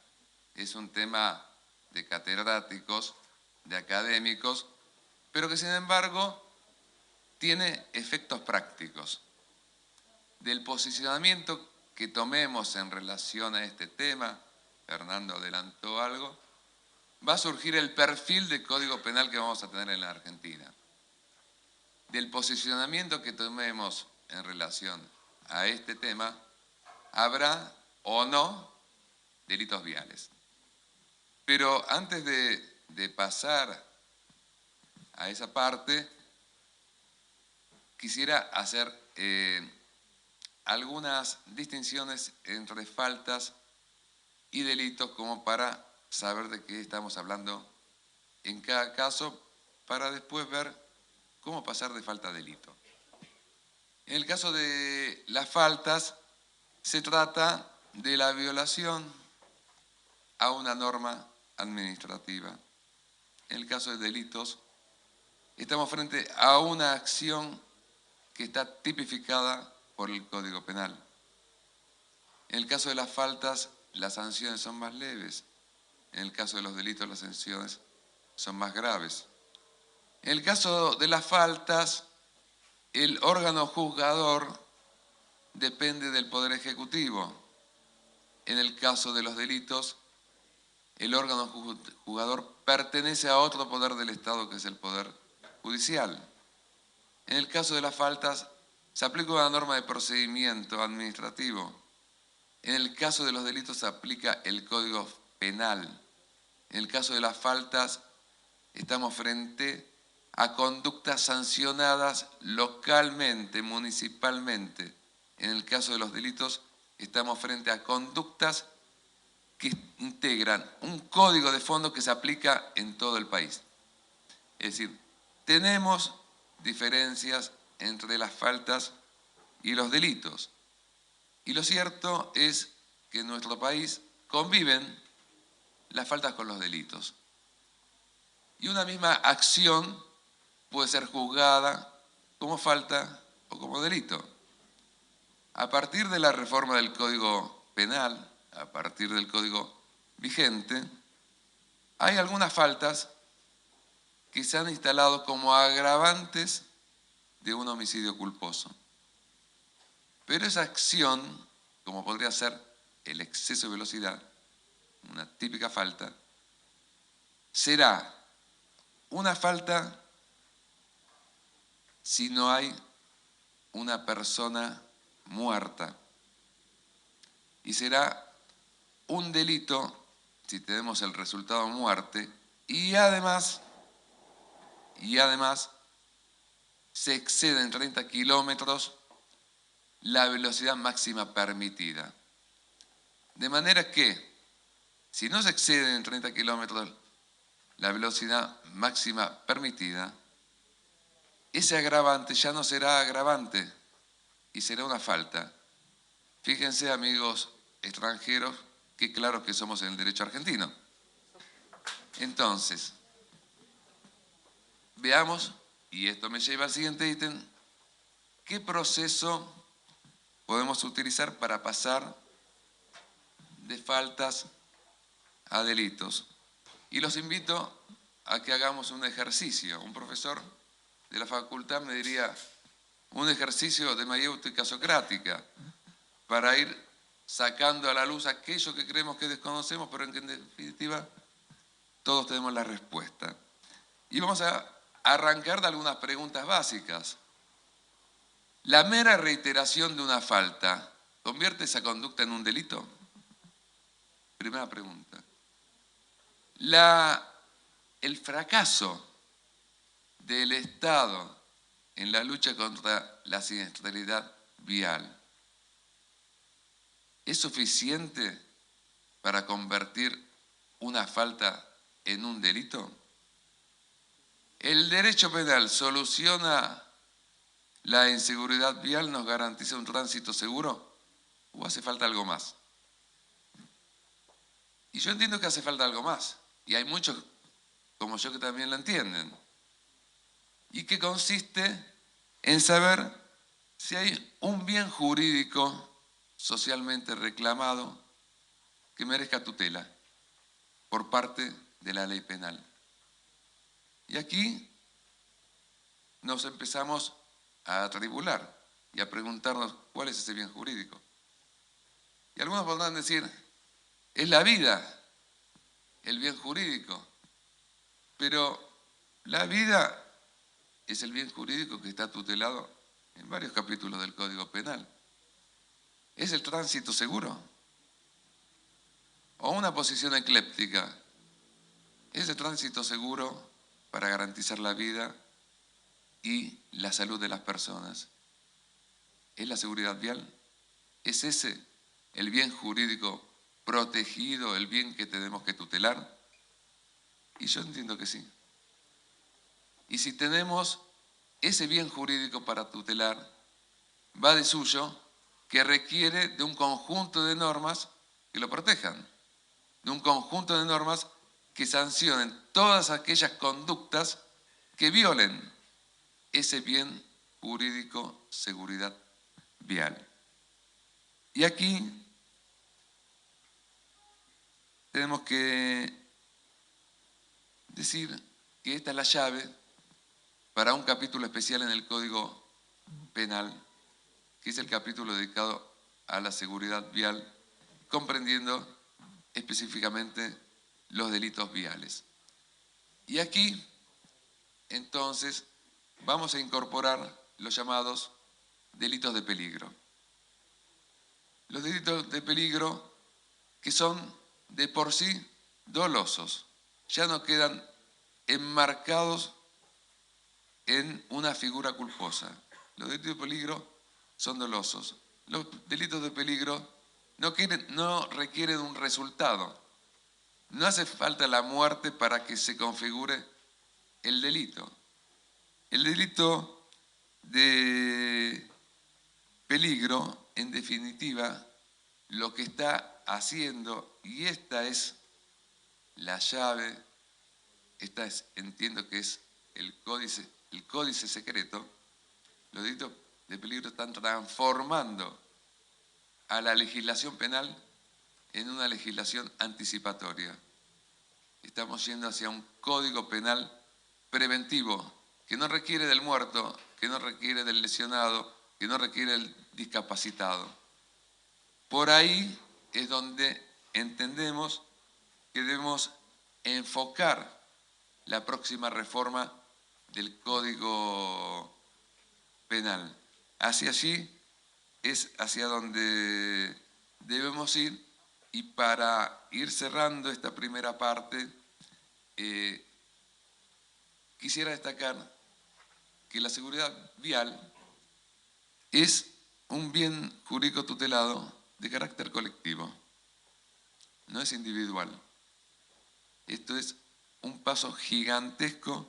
es un tema de catedráticos, de académicos, pero que sin embargo tiene efectos prácticos. Del posicionamiento que tomemos en relación a este tema, Fernando adelantó algo, va a surgir el perfil de Código Penal que vamos a tener en la Argentina. Del posicionamiento que tomemos en relación a este tema, habrá o no delitos viales. Pero antes de pasar a esa parte, quisiera hacer algunas distinciones entre faltas y delitos como para saber de qué estamos hablando en cada caso, para después ver cómo pasar de falta a delito. En el caso de las faltas, se trata de la violación a una norma administrativa. En el caso de delitos, estamos frente a una acción que está tipificada por el Código Penal. En el caso de las faltas, las sanciones son más leves. En el caso de los delitos, las sanciones son más graves. En el caso de las faltas, el órgano juzgador depende del Poder Ejecutivo. En el caso de los delitos, el órgano juzgador pertenece a otro poder del Estado, que es el Poder Judicial. En el caso de las faltas, se aplica una norma de procedimiento administrativo. En el caso de los delitos, se aplica el Código Penal. En el caso de las faltas, estamos frente a conductas sancionadas localmente, municipalmente. En el caso de los delitos, estamos frente a conductas que integran un código de fondo que se aplica en todo el país. Es decir, tenemos diferencias entre las faltas y los delitos. Y lo cierto es que en nuestro país conviven las faltas con los delitos. Y una misma acción puede ser juzgada como falta o como delito. A partir de la reforma del Código Penal, a partir del Código vigente, hay algunas faltas que se han instalado como agravantes de un homicidio culposo. Pero esa acción, como podría ser el exceso de velocidad, una típica falta, será una falta si no hay una persona muerta. Y será un delito si tenemos el resultado muerte y además se excede en 30 kilómetros la velocidad máxima permitida. De manera que, si no se excede en 30 kilómetros la velocidad máxima permitida, ese agravante ya no será agravante y será una falta. Fíjense, amigos extranjeros, qué claros que somos en el derecho argentino. Entonces, veamos, y esto me lleva al siguiente ítem, ¿qué proceso podemos utilizar para pasar de faltas a delitos? Y los invito a que hagamos un ejercicio. Un profesor de la facultad me diría, un ejercicio de mayéutica socrática, para ir sacando a la luz aquello que creemos que desconocemos, pero en que en definitiva todos tenemos la respuesta. Y vamos a arrancar de algunas preguntas básicas. ¿La mera reiteración de una falta convierte esa conducta en un delito? Primera pregunta. El fracaso del Estado en la lucha contra la siniestralidad vial ¿es suficiente para convertir una falta en un delito? ¿El derecho penal soluciona la inseguridad vial, nos garantiza un tránsito seguro o hace falta algo más? Y yo entiendo que hace falta algo más, y hay muchos como yo que también lo entienden, y que consiste en saber si hay un bien jurídico socialmente reclamado que merezca tutela por parte de la ley penal. Y aquí nos empezamos a atribular y a preguntarnos cuál es ese bien jurídico. Y algunos podrán decir, es la vida el bien jurídico, pero la vida es el bien jurídico que está tutelado en varios capítulos del Código Penal. ¿Es el tránsito seguro? ¿O una posición ecléptica? ¿Es el tránsito seguro para garantizar la vida y la salud de las personas? ¿Es la seguridad vial? ¿Es ese el bien jurídico protegido, el bien que tenemos que tutelar? Y yo entiendo que sí. Y si tenemos ese bien jurídico para tutelar, va de suyo que requiere de un conjunto de normas que lo protejan, de un conjunto de normas que sancionen todas aquellas conductas que violen ese bien jurídico, seguridad vial. Y aquí tenemos que decir que esta es la llave para un capítulo especial en el Código Penal, que es el capítulo dedicado a la seguridad vial, comprendiendo específicamente los delitos viales. Y aquí, entonces, vamos a incorporar los llamados delitos de peligro. Los delitos de peligro que son de por sí dolosos, ya no quedan enmarcados en una figura culposa. Los delitos de peligro son dolosos. Los delitos de peligro no requieren un resultado. No hace falta la muerte para que se configure el delito. El delito de peligro, en definitiva, lo que está haciendo, y esta es la llave, entiendo que es el códice secreto, los delitos de peligro están transformando a la legislación penal en una legislación anticipatoria. Estamos yendo hacia un código penal preventivo, que no requiere del muerto, que no requiere del lesionado, que no requiere del discapacitado. Por ahí es donde entendemos que debemos enfocar la próxima reforma del Código Penal. Hacia allí es hacia donde debemos ir, y para ir cerrando esta primera parte, quisiera destacar que la seguridad vial es un bien jurídico tutelado de carácter colectivo, no es individual. Esto es un paso gigantesco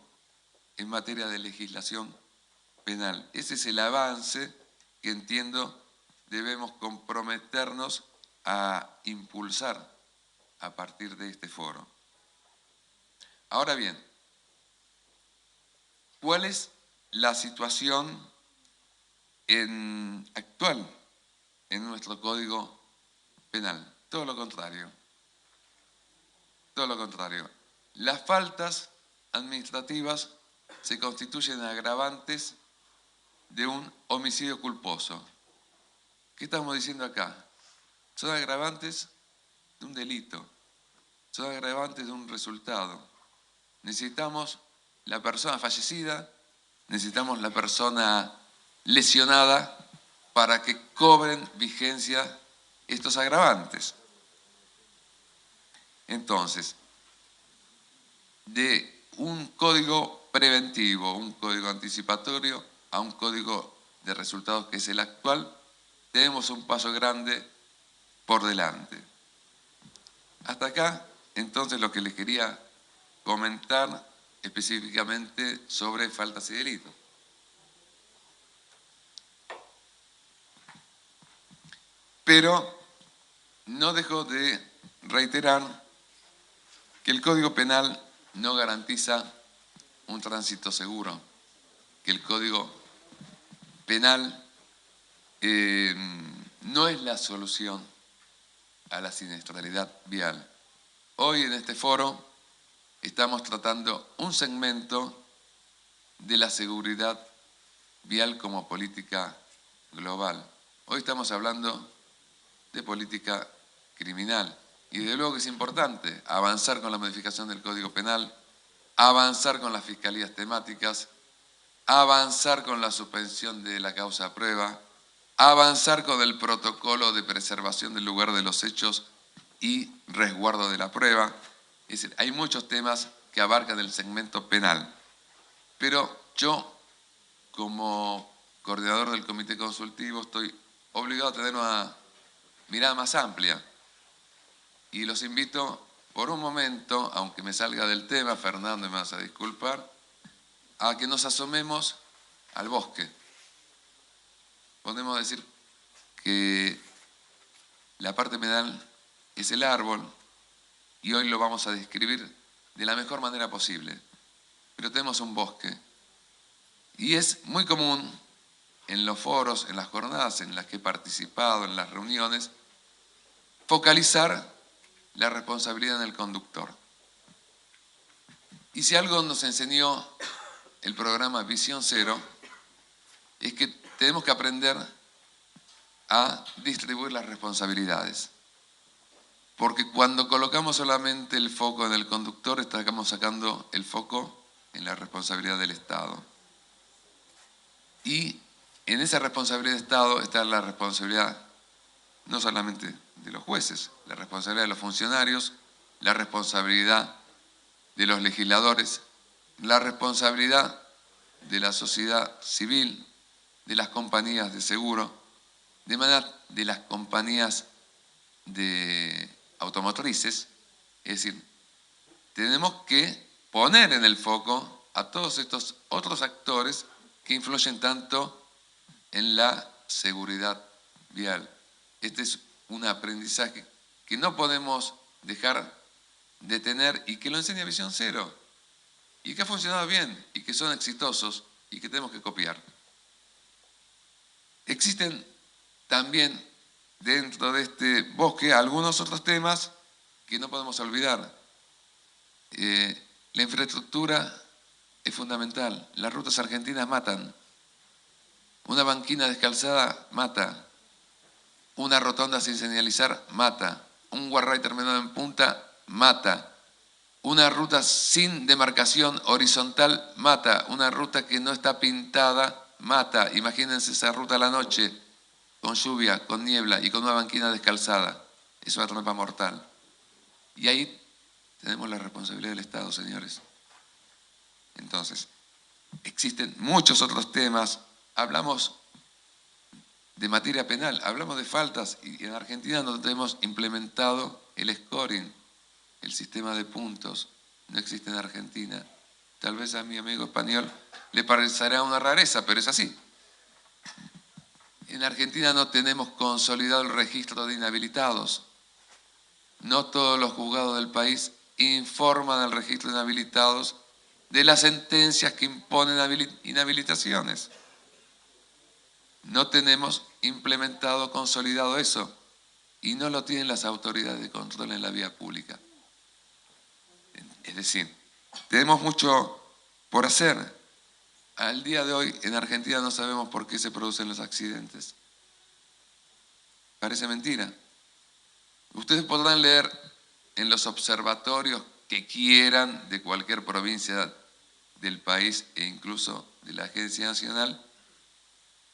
en materia de legislación penal. Ese es el avance que entiendo debemos comprometernos a impulsar a partir de este foro. Ahora bien, ¿cuál es la situación actual en nuestro Código Penal? Todo lo contrario. Todo lo contrario. Las faltas administrativas se constituyen agravantes de un homicidio culposo. ¿Qué estamos diciendo acá? Son agravantes de un delito, son agravantes de un resultado. Necesitamos la persona fallecida, necesitamos la persona lesionada para que cobren vigencia estos agravantes. Entonces, de un código preventivo, un código anticipatorio, a un código de resultados que es el actual, tenemos un paso grande por delante. Hasta acá, entonces, lo que les quería comentar específicamente sobre faltas y delitos. Pero no dejo de reiterar que el Código Penal no garantiza un tránsito seguro, que el Código Penal no es la solución a la siniestralidad vial. Hoy en este foro estamos tratando un segmento de la seguridad vial como política global. Hoy estamos hablando de política criminal. Y de luego que es importante avanzar con la modificación del Código Penal, avanzar con las fiscalías temáticas, avanzar con la suspensión de la causa a prueba, avanzar con el protocolo de preservación del lugar de los hechos y resguardo de la prueba. Es decir, hay muchos temas que abarcan el segmento penal. Pero yo, como coordinador del comité consultivo, estoy obligado a tener una mirada más amplia. Y los invito por un momento, aunque me salga del tema, Fernando, me vas a disculpar, a que nos asomemos al bosque. podemos decir que la parte medal es el árbol y hoy lo vamos a describir de la mejor manera posible. Pero tenemos un bosque y es muy común en los foros, en las jornadas en las que he participado, en las reuniones, focalizar la responsabilidad en el conductor. Y si algo nos enseñó el programa Visión Cero, es que tenemos que aprender a distribuir las responsabilidades. Porque cuando colocamos solamente el foco en el conductor, estamos sacando el foco en la responsabilidad del Estado. Y en esa responsabilidad del Estado está la responsabilidad no solamente de los jueces, la responsabilidad de los funcionarios, la responsabilidad de los legisladores, la responsabilidad de la sociedad civil, de las compañías de seguro, de manera de las compañías de automotrices. Es decir, tenemos que poner en el foco a todos estos otros actores que influyen tanto en la seguridad vial. Este es un aprendizaje que no podemos dejar de tener y que lo enseña Visión Cero y que ha funcionado bien y que son exitosos y que tenemos que copiar. Existen también dentro de este bosque algunos otros temas que no podemos olvidar. La infraestructura es fundamental. Las rutas argentinas matan. Una banquina descalzada mata. Una rotonda sin señalizar mata. Un guarray terminado en punta mata. Una ruta sin demarcación horizontal mata. Una ruta que no está pintada mata. Imagínense esa ruta a la noche, con lluvia, con niebla y con una banquina descalzada. Es una trampa mortal. Y ahí tenemos la responsabilidad del Estado, señores. Entonces, existen muchos otros temas. Hablamos de materia penal, hablamos de faltas y en Argentina no tenemos implementado el scoring, el sistema de puntos. No existe en Argentina. Tal vez a mi amigo español le parecerá una rareza, pero es así. En Argentina no tenemos consolidado el registro de inhabilitados. No todos los juzgados del país informan al registro de inhabilitados de las sentencias que imponen inhabilitaciones. No tenemos implementado, consolidado eso, y no lo tienen las autoridades de control en la vía pública. Es decir, tenemos mucho por hacer. Al día de hoy en Argentina no sabemos por qué se producen los accidentes. Parece mentira. Ustedes podrán leer en los observatorios que quieran de cualquier provincia del país e incluso de la Agencia Nacional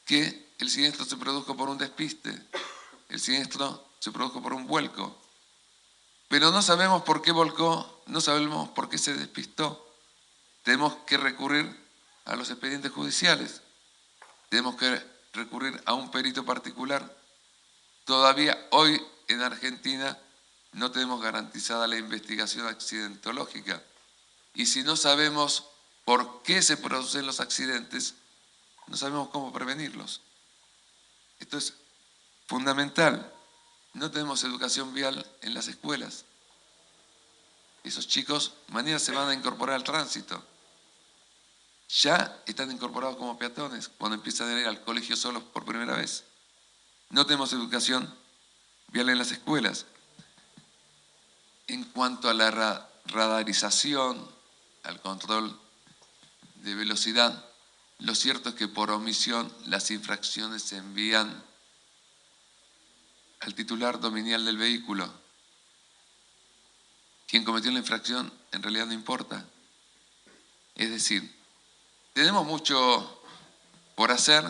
que el siniestro se produjo por un despiste, el siniestro se produjo por un vuelco. Pero no sabemos por qué volcó, no sabemos por qué se despistó. Tenemos que recurrir a los expedientes judiciales, tenemos que recurrir a un perito particular. Todavía hoy en Argentina no tenemos garantizada la investigación accidentológica. Y si no sabemos por qué se producen los accidentes, no sabemos cómo prevenirlos. Esto es fundamental. No tenemos educación vial en las escuelas. Esos chicos mañana se van a incorporar al tránsito. Ya están incorporados como peatones cuando empiezan a ir al colegio solos por primera vez. No tenemos educación vial en las escuelas. En cuanto a la radarización, al control de velocidad, lo cierto es que por omisión las infracciones se envían al titular dominial del vehículo. Quien cometió la infracción en realidad no importa. Es decir, tenemos mucho por hacer.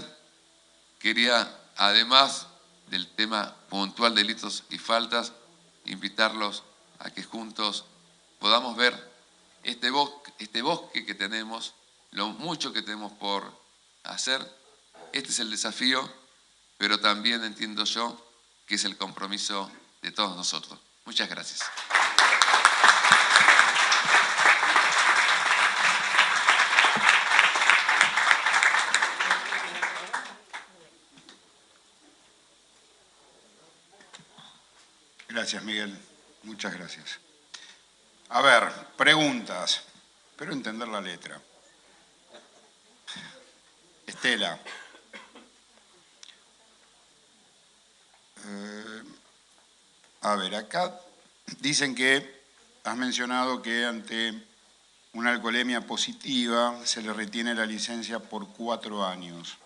Quería, además del tema puntual de delitos y faltas, invitarlos a que juntos podamos ver este bosque que tenemos, lo mucho que tenemos por hacer. Este es el desafío, pero también entiendo yo que es el compromiso de todos nosotros. Muchas gracias. Gracias, Miguel. Muchas gracias. A ver, preguntas. Espero entender la letra. Estela. A ver, acá dicen que has mencionado que ante una alcoholemia positiva se le retiene la licencia por 4 años.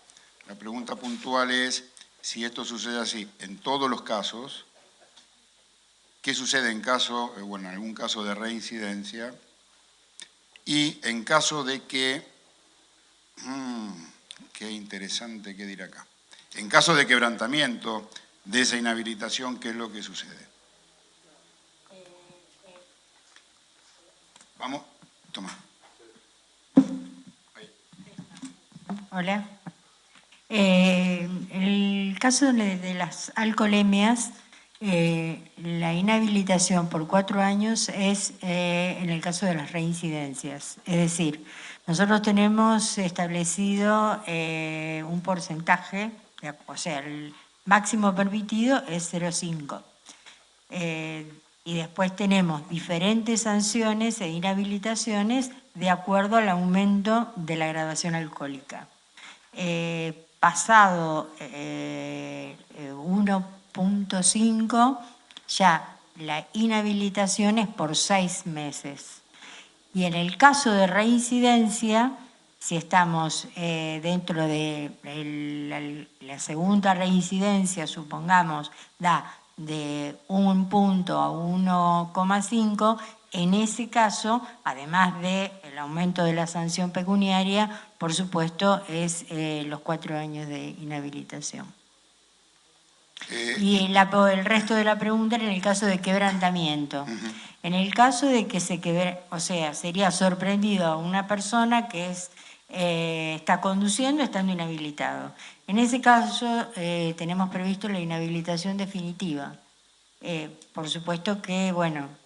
La pregunta puntual es si esto sucede así en todos los casos. ¿Qué sucede en caso, en algún caso de reincidencia? Y en caso de que, qué interesante qué dirá acá. En caso de quebrantamiento de esa inhabilitación, ¿qué es lo que sucede? Vamos, toma. Hola. El caso de las alcoholemias, la inhabilitación por 4 años es en el caso de las reincidencias. Es decir, nosotros tenemos establecido un porcentaje, o sea, el máximo permitido es 0,5. Y después tenemos diferentes sanciones e inhabilitaciones de acuerdo al aumento de la graduación alcohólica. Pasado 1,5, ya la inhabilitación es por 6 meses. Y en el caso de reincidencia, si estamos dentro de la segunda reincidencia, supongamos, da de 1 punto a 1,5, en ese caso, además del aumento de la sanción pecuniaria, por supuesto, es los 4 años de inhabilitación. Y el resto de la pregunta en el caso de quebrantamiento. En el caso de que sería sorprendido a una persona que está conduciendo estando inhabilitado. En ese caso tenemos previsto la inhabilitación definitiva. Por supuesto que,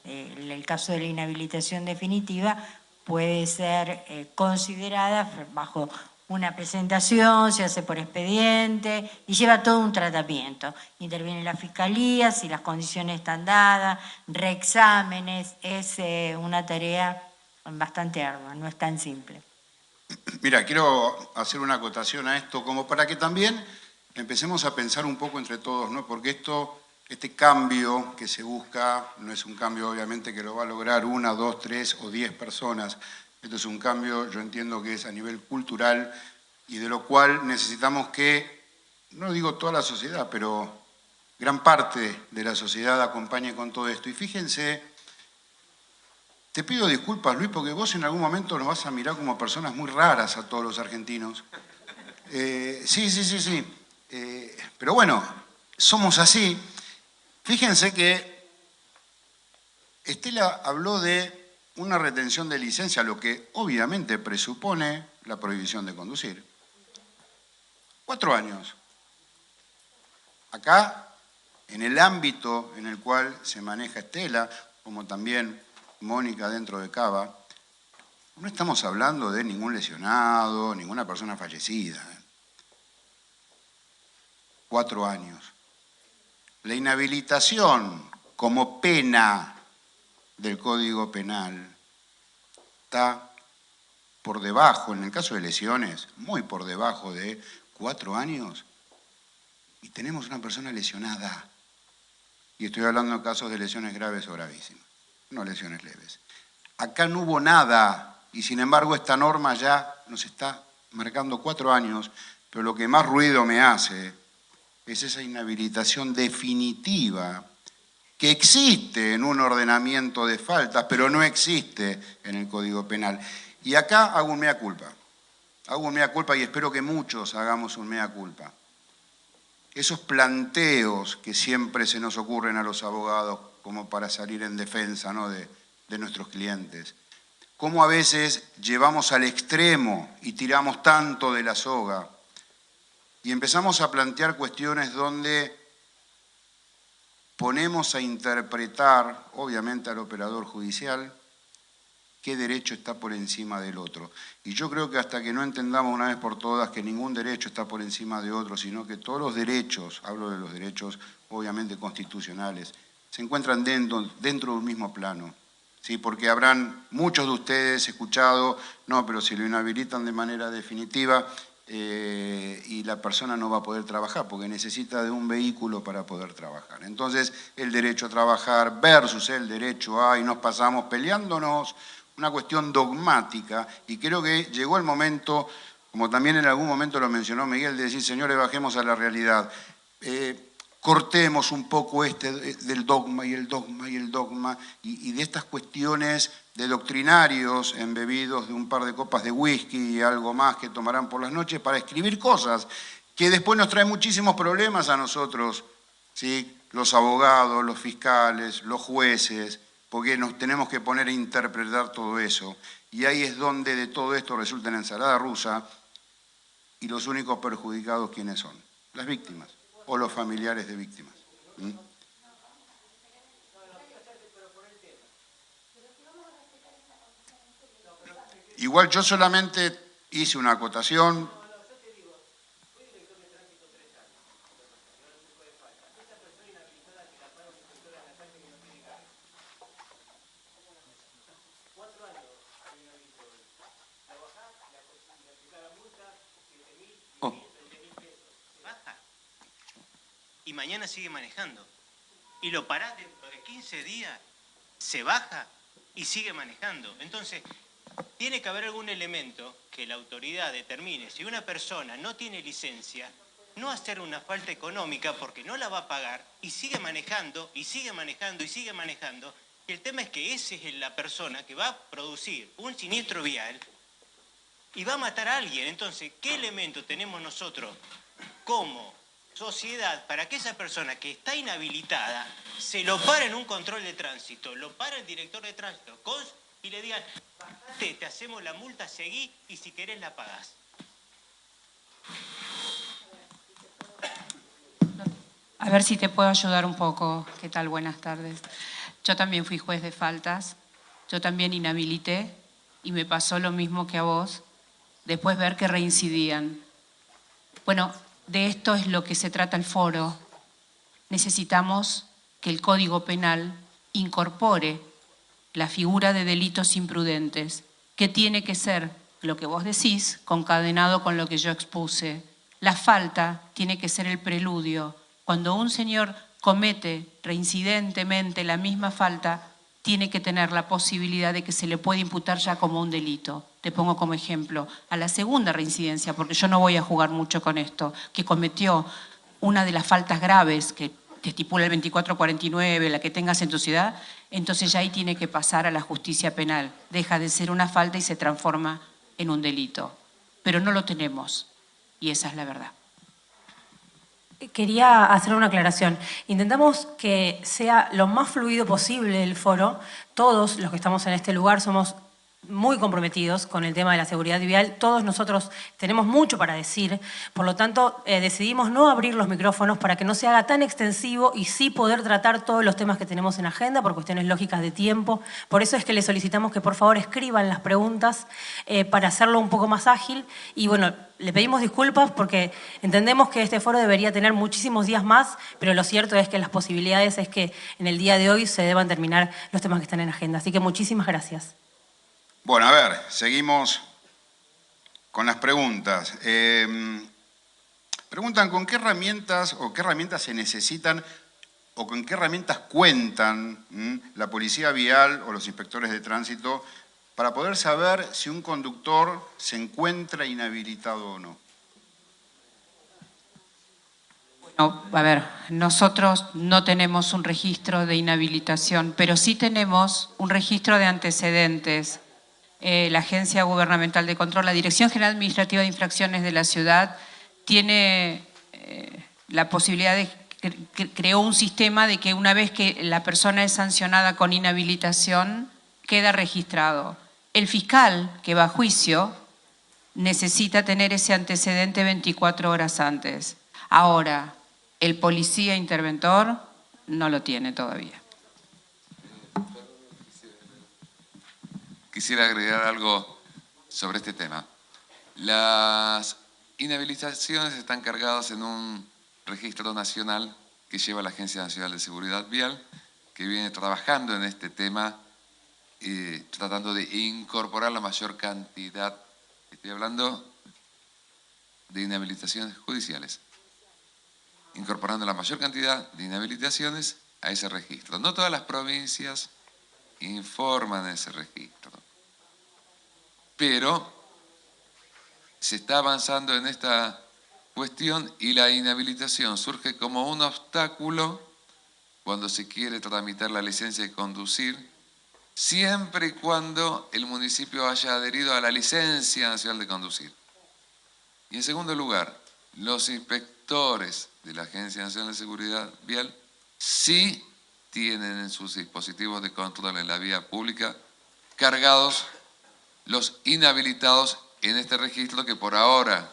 el caso de la inhabilitación definitiva puede ser considerada bajo una presentación, se hace por expediente y lleva todo un tratamiento. Interviene la fiscalía, si las condiciones están dadas, reexámenes, es una tarea bastante ardua, no es tan simple. Mira, quiero hacer una acotación a esto, como para que también empecemos a pensar un poco entre todos, ¿no? Porque este cambio que se busca no es un cambio obviamente que lo va a lograr 1, 2, 3 o 10 personas. Esto es un cambio, yo entiendo que es a nivel cultural y de lo cual necesitamos que, no digo toda la sociedad, pero gran parte de la sociedad acompañe con todo esto. Y fíjense, te pido disculpas, Luis, porque vos en algún momento nos vas a mirar como personas muy raras a todos los argentinos. Sí. Pero bueno, somos así. Fíjense que Estela habló de una retención de licencia, lo que obviamente presupone la prohibición de conducir. 4 años. Acá, en el ámbito en el cual se maneja Estela, como también Mónica dentro de Cava, no estamos hablando de ningún lesionado, ninguna persona fallecida. 4 años. La inhabilitación como pena del Código Penal está por debajo, en el caso de lesiones, muy por debajo de 4 años. Y tenemos una persona lesionada. Y estoy hablando de casos de lesiones graves o gravísimas, no lesiones leves. Acá no hubo nada, y sin embargo esta norma ya nos está marcando 4 años, pero lo que más ruido me hace es esa inhabilitación definitiva que existe en un ordenamiento de faltas, pero no existe en el Código Penal. Y acá hago un mea culpa. Hago un mea culpa y espero que muchos hagamos un mea culpa. Esos planteos que siempre se nos ocurren a los abogados como para salir en defensa, ¿no?, de nuestros clientes. Cómo a veces llevamos al extremo y tiramos tanto de la soga y empezamos a plantear cuestiones donde ponemos a interpretar, obviamente al operador judicial, qué derecho está por encima del otro. Y yo creo que hasta que no entendamos una vez por todas que ningún derecho está por encima de otro, sino que todos los derechos, hablo de los derechos obviamente constitucionales, se encuentran dentro de un mismo plano. ¿Sí? Porque habrán muchos de ustedes escuchado, no, pero si lo inhabilitan de manera definitiva y la persona no va a poder trabajar porque necesita de un vehículo para poder trabajar. Entonces, el derecho a trabajar versus el derecho a, y nos pasamos peleándonos, una cuestión dogmática, y creo que llegó el momento, como también en algún momento lo mencionó Miguel, de decir, señores, bajemos a la realidad. Cortemos un poco del dogma y el dogma y el dogma y de estas cuestiones de doctrinarios embebidos de un par de copas de whisky y algo más que tomarán por las noches para escribir cosas que después nos traen muchísimos problemas a nosotros, ¿sí? Los abogados, los fiscales, los jueces, porque nos tenemos que poner a interpretar todo eso. Y ahí es donde de todo esto resulta una ensalada rusa y los únicos perjudicados, ¿quiénes son? Las víctimas o los familiares de víctimas. ¿Mm? Igual yo solamente hice una acotación. Y mañana sigue manejando. Y lo parás dentro de 15 días, se baja y sigue manejando. Entonces, tiene que haber algún elemento que la autoridad determine. Si una persona no tiene licencia, no hacer una falta económica porque no la va a pagar y sigue manejando, y sigue manejando, y sigue manejando. Y el tema es que esa es la persona que va a producir un siniestro vial y va a matar a alguien. Entonces, ¿qué elemento tenemos nosotros como sociedad para que esa persona que está inhabilitada se lo pare en un control de tránsito, lo para el director de tránsito y le digan, bajate, te hacemos la multa, seguí y si querés la pagás? A ver si te puedo ayudar un poco. ¿Qué tal? Buenas tardes. Yo también fui juez de faltas, yo también inhabilité y me pasó lo mismo que a vos, después ver que reincidían. Bueno, de esto es lo que se trata el foro. Necesitamos que el Código Penal incorpore la figura de delitos imprudentes, que tiene que ser, lo que vos decís, concadenado con lo que yo expuse. La falta tiene que ser el preludio. Cuando un señor comete reincidentemente la misma falta, tiene que tener la posibilidad de que se le pueda imputar ya como un delito. Te pongo como ejemplo, a la segunda reincidencia, porque yo no voy a jugar mucho con esto, que cometió una de las faltas graves que te estipula el 2449, la que tengas en tu ciudad, entonces ya ahí tiene que pasar a la justicia penal. Deja de ser una falta y se transforma en un delito. Pero no lo tenemos, y esa es la verdad. Quería hacer una aclaración. Intentamos que sea lo más fluido posible el foro. Todos los que estamos en este lugar somos muy comprometidos con el tema de la seguridad vial. Todos nosotros tenemos mucho para decir. Por lo tanto, decidimos no abrir los micrófonos para que no se haga tan extensivo y sí poder tratar todos los temas que tenemos en agenda por cuestiones lógicas de tiempo. Por eso es que les solicitamos que por favor escriban las preguntas para hacerlo un poco más ágil. Y bueno, le pedimos disculpas porque entendemos que este foro debería tener muchísimos días más, pero lo cierto es que las posibilidades es que en el día de hoy se deban terminar los temas que están en agenda. Así que muchísimas gracias. Bueno, a ver, seguimos con las preguntas. Preguntan con qué herramientas o qué herramientas se necesitan o con qué herramientas cuentan la policía vial o los inspectores de tránsito para poder saber si un conductor se encuentra inhabilitado o no. No, a ver, nosotros no tenemos un registro de inhabilitación, pero sí tenemos un registro de antecedentes. La Agencia Gubernamental de Control, la Dirección General Administrativa de Infracciones de la ciudad, tiene la posibilidad de, creó un sistema de que una vez que la persona es sancionada con inhabilitación, queda registrado. El fiscal que va a juicio necesita tener ese antecedente 24 horas antes. Ahora, el policía interventor no lo tiene todavía. Quisiera agregar algo sobre este tema. Las inhabilitaciones están cargadas en un registro nacional que lleva la Agencia Nacional de Seguridad Vial que viene trabajando en este tema, tratando de incorporar la mayor cantidad, estoy hablando de inhabilitaciones judiciales, incorporando la mayor cantidad de inhabilitaciones a ese registro. No todas las provincias informan ese registro, pero se está avanzando en esta cuestión y la inhabilitación surge como un obstáculo cuando se quiere tramitar la licencia de conducir, siempre y cuando el municipio haya adherido a la licencia nacional de conducir. Y en segundo lugar, los inspectores de la Agencia Nacional de Seguridad Vial sí tienen en sus dispositivos de control en la vía pública cargados los inhabilitados en este registro, que por ahora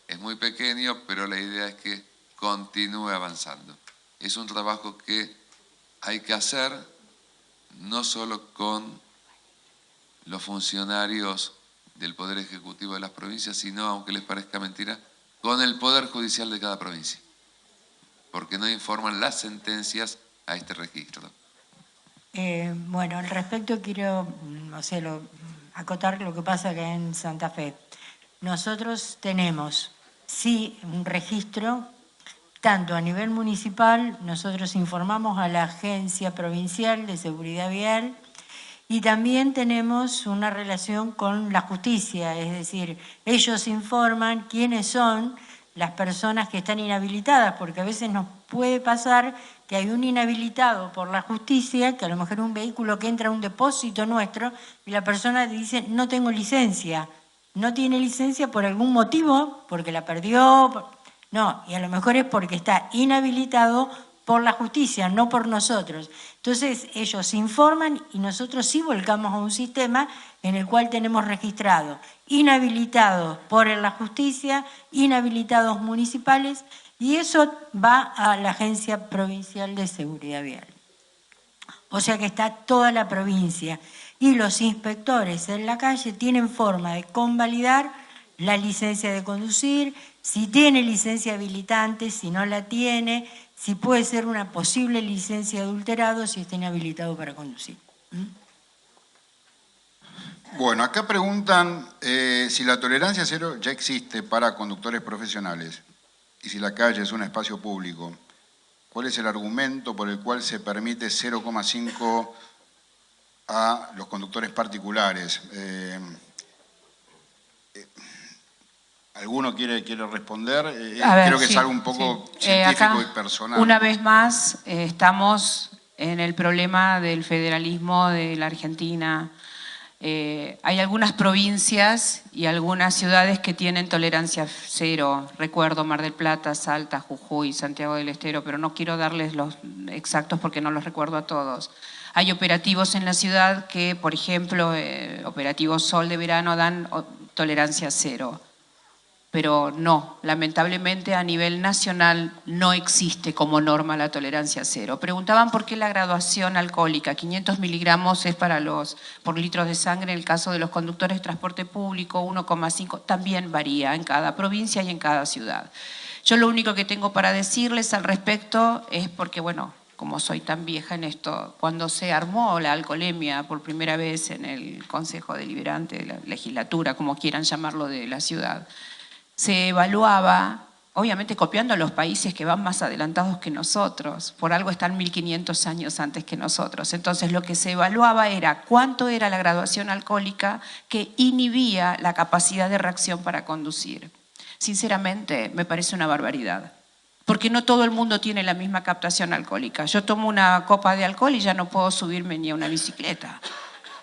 es muy pequeño, pero la idea es que continúe avanzando. Es un trabajo que hay que hacer no solo con los funcionarios del Poder Ejecutivo de las provincias, sino, aunque les parezca mentira, con el Poder Judicial de cada provincia, porque no informan las sentencias a este registro. Bueno, al respecto quiero acotar lo que pasa acá en Santa Fe. Nosotros tenemos, sí, un registro, tanto a nivel municipal, nosotros informamos a la Agencia Provincial de Seguridad Vial, y también tenemos una relación con la justicia, es decir, ellos informan quiénes son las personas que están inhabilitadas, porque a veces nos puede pasar que hay un inhabilitado por la justicia, que a lo mejor es un vehículo que entra a un depósito nuestro y la persona dice, no tengo licencia. No tiene licencia por algún motivo, porque la perdió, no, y a lo mejor es porque está inhabilitado por la justicia, no por nosotros. Entonces ellos informan y nosotros sí volcamos a un sistema en el cual tenemos registrados inhabilitados por la justicia, inhabilitados municipales, y eso va a la Agencia Provincial de Seguridad Vial. O sea que está toda la provincia. Y los inspectores en la calle tienen forma de convalidar la licencia de conducir, si tiene licencia habilitante, si no la tiene, si puede ser una posible licencia de adulterado, si está inhabilitado para conducir. Bueno, acá preguntan si la tolerancia cero ya existe para conductores profesionales y si la calle es un espacio público. ¿Cuál es el argumento por el cual se permite 0,5 a los conductores particulares? ¿Alguno quiere responder? Creo que sí, es algo un poco científico acá, y personal. Una vez más, estamos en el problema del federalismo de la Argentina. Hay algunas provincias y algunas ciudades que tienen tolerancia cero. Recuerdo Mar del Plata, Salta, Jujuy, Santiago del Estero, pero no quiero darles los exactos porque no los recuerdo a todos. Hay operativos en la ciudad que, por ejemplo, Operativo Sol de verano dan tolerancia cero. Pero no, lamentablemente a nivel nacional no existe como norma la tolerancia cero. Preguntaban por qué la graduación alcohólica, 500 miligramos es por litros de sangre en el caso de los conductores de transporte público, 1,5, también varía en cada provincia y en cada ciudad. Yo lo único que tengo para decirles al respecto es porque, bueno, como soy tan vieja en esto, cuando se armó la alcoholemia por primera vez en el Consejo Deliberante de la legislatura, como quieran llamarlo, de la ciudad, se evaluaba, obviamente copiando a los países que van más adelantados que nosotros, por algo están 1500 años antes que nosotros. Entonces lo que se evaluaba era cuánto era la graduación alcohólica que inhibía la capacidad de reacción para conducir. Sinceramente, me parece una barbaridad, porque no todo el mundo tiene la misma captación alcohólica. Yo tomo una copa de alcohol y ya no puedo subirme ni a una bicicleta.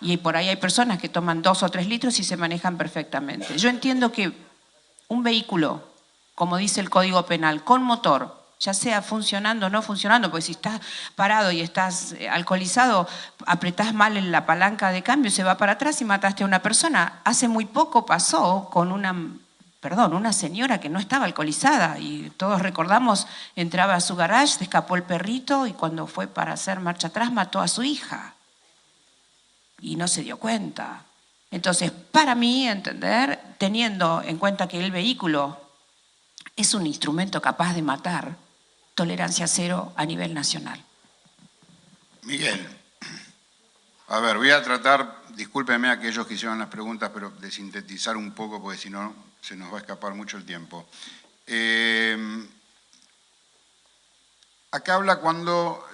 Y por ahí hay personas que toman 2 o 3 litros y se manejan perfectamente. Yo entiendo que un vehículo, como dice el Código Penal, con motor, ya sea funcionando o no funcionando, porque si estás parado y estás alcoholizado, apretás mal en la palanca de cambio, se va para atrás y mataste a una persona. Hace muy poco pasó con una señora que no estaba alcoholizada y todos recordamos, entraba a su garage, se escapó el perrito y cuando fue para hacer marcha atrás mató a su hija y no se dio cuenta. Entonces, para mí, entender, teniendo en cuenta que el vehículo es un instrumento capaz de matar, tolerancia cero a nivel nacional. Miguel, a ver, voy a tratar, discúlpenme a aquellos que hicieron las preguntas, pero de sintetizar un poco, porque si no se nos va a escapar mucho el tiempo. Acá habla cuando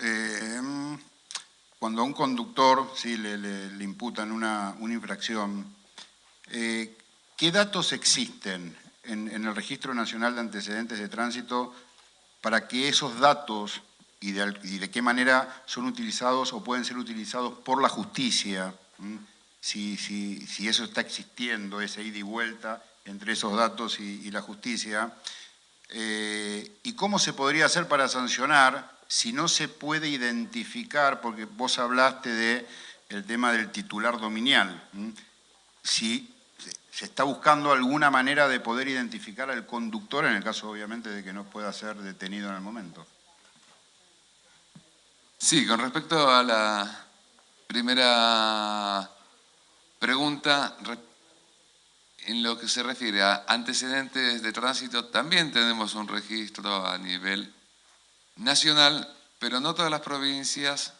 a un conductor, ¿sí?, le imputan una infracción. ¿Qué datos existen en el Registro Nacional de Antecedentes de Tránsito para que esos datos y de qué manera son utilizados o pueden ser utilizados por la justicia? Si eso está existiendo, ese ida y vuelta entre esos datos y la justicia. ¿Y cómo se podría hacer para sancionar si no se puede identificar? Porque vos hablaste del tema del titular dominial. Si se está buscando alguna manera de poder identificar al conductor, en el caso obviamente de que no pueda ser detenido en el momento. Sí, con respecto a la primera pregunta, en lo que se refiere a antecedentes de tránsito, también tenemos un registro a nivel nacional, pero no todas las provincias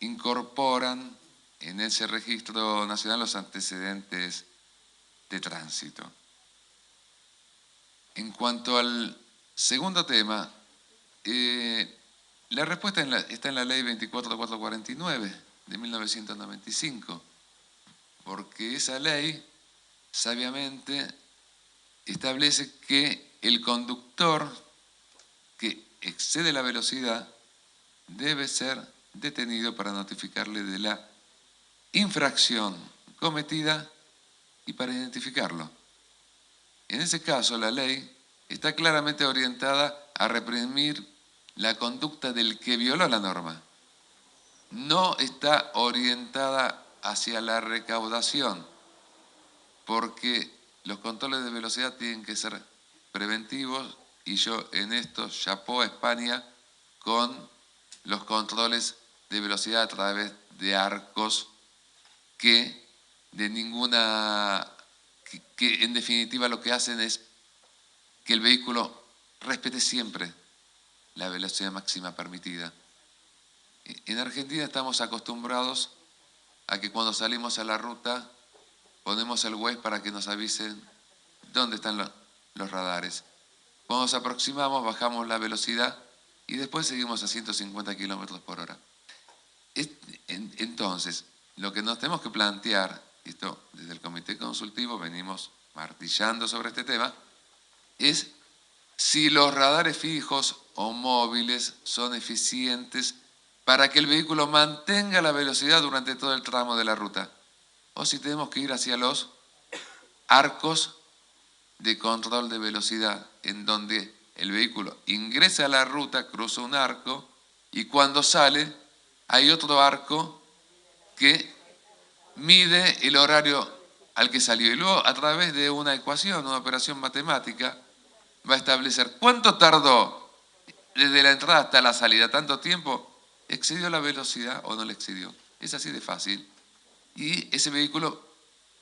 incorporan en ese registro nacional los antecedentes de tránsito. En cuanto al segundo tema, la respuesta está en la ley 24449 de 1995, porque esa ley sabiamente establece que el conductor que excede la velocidad debe ser detenido para notificarle de la infracción cometida y para identificarlo. En ese caso, la ley está claramente orientada a reprimir la conducta del que violó la norma. No está orientada hacia la recaudación, porque los controles de velocidad tienen que ser preventivos, y yo en esto chapó a España con los controles de velocidad a través de arcos que en definitiva lo que hacen es que el vehículo respete siempre la velocidad máxima permitida. En Argentina estamos acostumbrados a que cuando salimos a la ruta ponemos el Waze para que nos avisen dónde están los radares. Cuando nos aproximamos bajamos la velocidad y después seguimos a 150 km/h. Entonces, lo que nos tenemos que plantear, esto desde el Comité Consultivo venimos martillando sobre este tema, es si los radares fijos o móviles son eficientes para que el vehículo mantenga la velocidad durante todo el tramo de la ruta, o si tenemos que ir hacia los arcos de control de velocidad, en donde el vehículo ingresa a la ruta, cruza un arco, y cuando sale hay otro arco que mide el horario al que salió. Y luego, a través de una ecuación, una operación matemática, va a establecer cuánto tardó desde la entrada hasta la salida, tanto tiempo, excedió la velocidad o no la excedió. Es así de fácil. Y ese vehículo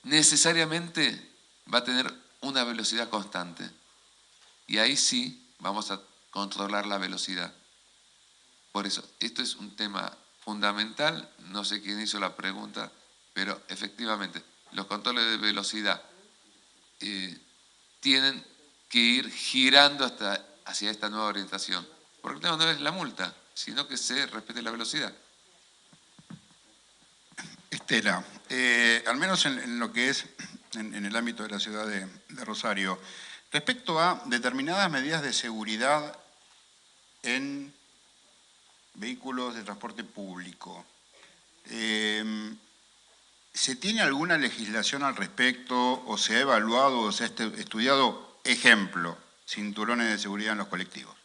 necesariamente va a tener una velocidad constante. Y ahí sí vamos a controlar la velocidad. Por eso, esto es un tema fundamental. No sé quién hizo la pregunta, pero efectivamente los controles de velocidad tienen que ir girando hacia esta nueva orientación. Porque el tema no es la multa, sino que se respete la velocidad. Estela, al menos en lo que es en el ámbito de la ciudad de Rosario, respecto a determinadas medidas de seguridad en vehículos de transporte público, ¿se tiene alguna legislación al respecto o se ha evaluado o se ha estudiado, ejemplo, cinturones de seguridad en los colectivos?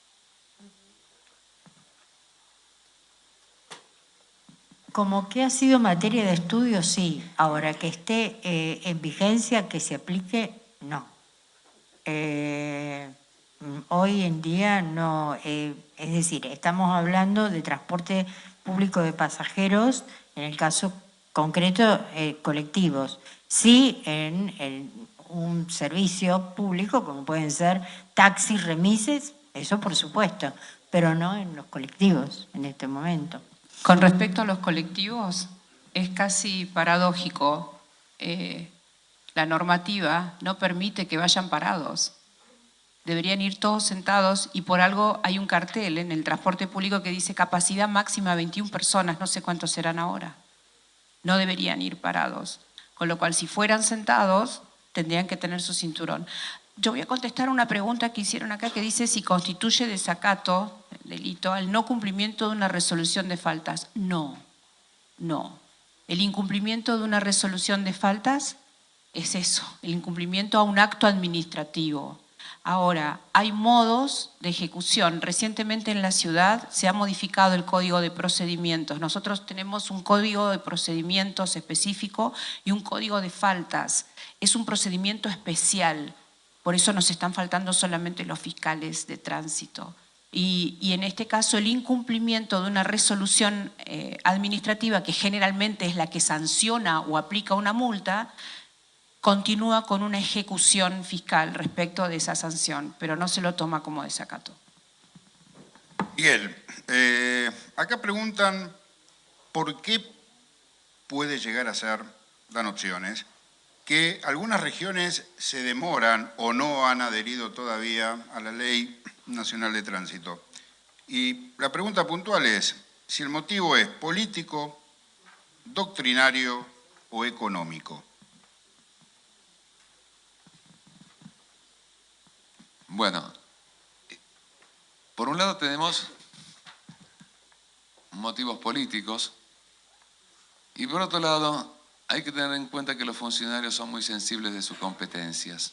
Como que ha sido materia de estudio, sí. Ahora, que esté en vigencia, que se aplique, no. Hoy en día no. Es decir, estamos hablando de transporte público de pasajeros, en el caso concreto, colectivos. Sí, en un servicio público, como pueden ser taxis, remises, eso por supuesto, pero no en los colectivos en este momento. Con respecto a los colectivos, es casi paradójico. La normativa no permite que vayan parados. Deberían ir todos sentados y por algo hay un cartel en el transporte público que dice capacidad máxima 21 personas, no sé cuántos serán ahora. No deberían ir parados. Con lo cual, si fueran sentados, tendrían que tener su cinturón. Yo voy a contestar una pregunta que hicieron acá que dice si constituye desacato, delito, al no cumplimiento de una resolución de faltas. No, no. El incumplimiento de una resolución de faltas es eso, el incumplimiento a un acto administrativo. Ahora, hay modos de ejecución. Recientemente en la ciudad se ha modificado el Código de Procedimientos. Nosotros tenemos un Código de Procedimientos específico y un Código de Faltas. Es un procedimiento especial. Por eso nos están faltando solamente los fiscales de tránsito. Y en este caso el incumplimiento de una resolución administrativa, que generalmente es la que sanciona o aplica una multa, continúa con una ejecución fiscal respecto de esa sanción, pero no se lo toma como desacato. Miguel, acá preguntan por qué puede llegar a ser, dan opciones, que algunas regiones se demoran o no han adherido todavía a la Ley Nacional de Tránsito. Y la pregunta puntual es si el motivo es político, doctrinario o económico. Bueno, por un lado tenemos motivos políticos y por otro lado hay que tener en cuenta que los funcionarios son muy sensibles de sus competencias.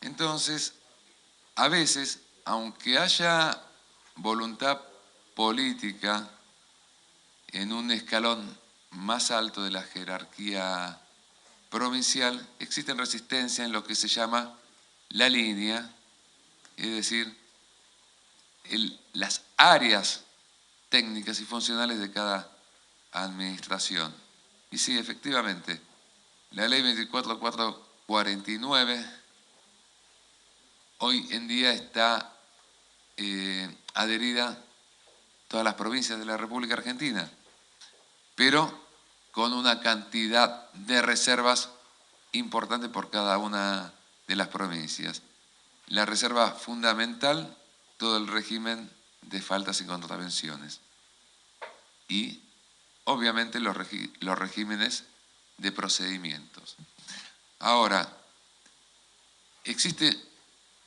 Entonces, a veces, aunque haya voluntad política en un escalón más alto de la jerarquía provincial, existe resistencia en lo que se llama la línea, es decir, las áreas técnicas y funcionales de cada administración. Y sí, efectivamente, la ley 24449 hoy en día está adherida a todas las provincias de la República Argentina, pero con una cantidad de reservas importante por cada una de las provincias. La reserva fundamental, todo el régimen de faltas y contravenciones. Y, obviamente, los regímenes de procedimientos. Ahora, existe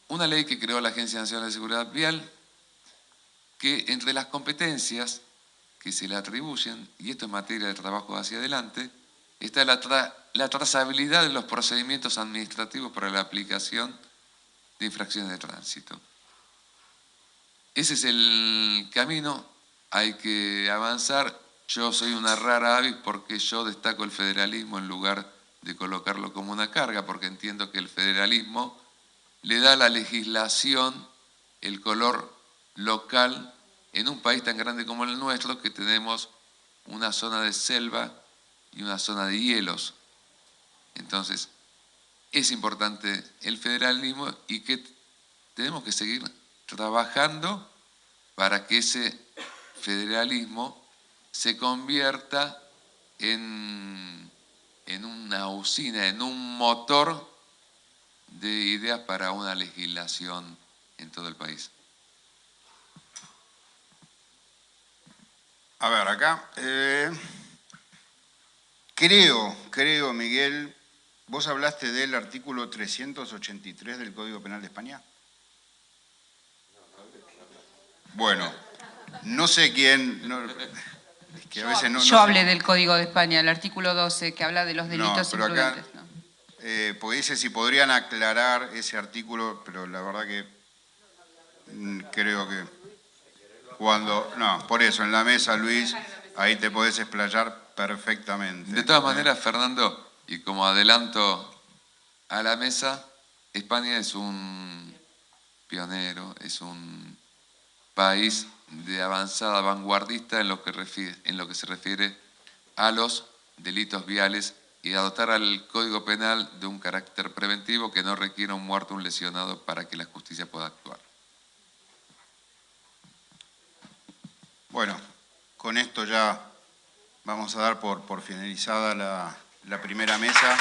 una ley que creó la Agencia Nacional de Seguridad Vial que entre las competencias que se le atribuyen, y esto es materia de trabajo hacia adelante, está la trazabilidad de los procedimientos administrativos para la aplicación de infracciones de tránsito. Ese es el camino, hay que avanzar. Yo soy una rara avis porque yo destaco el federalismo en lugar de colocarlo como una carga, porque entiendo que el federalismo le da a la legislación el color local en un país tan grande como el nuestro, que tenemos una zona de selva y una zona de hielos. Entonces, es importante el federalismo y que tenemos que seguir trabajando para que ese federalismo se convierta en una usina, en un motor de ideas para una legislación en todo el país. A ver, acá, creo, Miguel, vos hablaste del artículo 383 del Código Penal de España. Bueno, no sé quién... No, es que a veces no, yo hablé del Código de España, el artículo 12, que habla de los delitos imprudentes. Acá, porque dice si podrían aclarar ese artículo, pero la verdad que creo que cuando... No, por eso, en la mesa, Luis, ahí te podés explayar perfectamente. De todas maneras, Fernando, y como adelanto a la mesa, España es un pionero, es un país de avanzada vanguardista en lo que se refiere a los delitos viales y a dotar al Código Penal de un carácter preventivo que no requiera un muerto o un lesionado para que la justicia pueda actuar. Bueno, con esto ya vamos a dar por finalizada la primera mesa.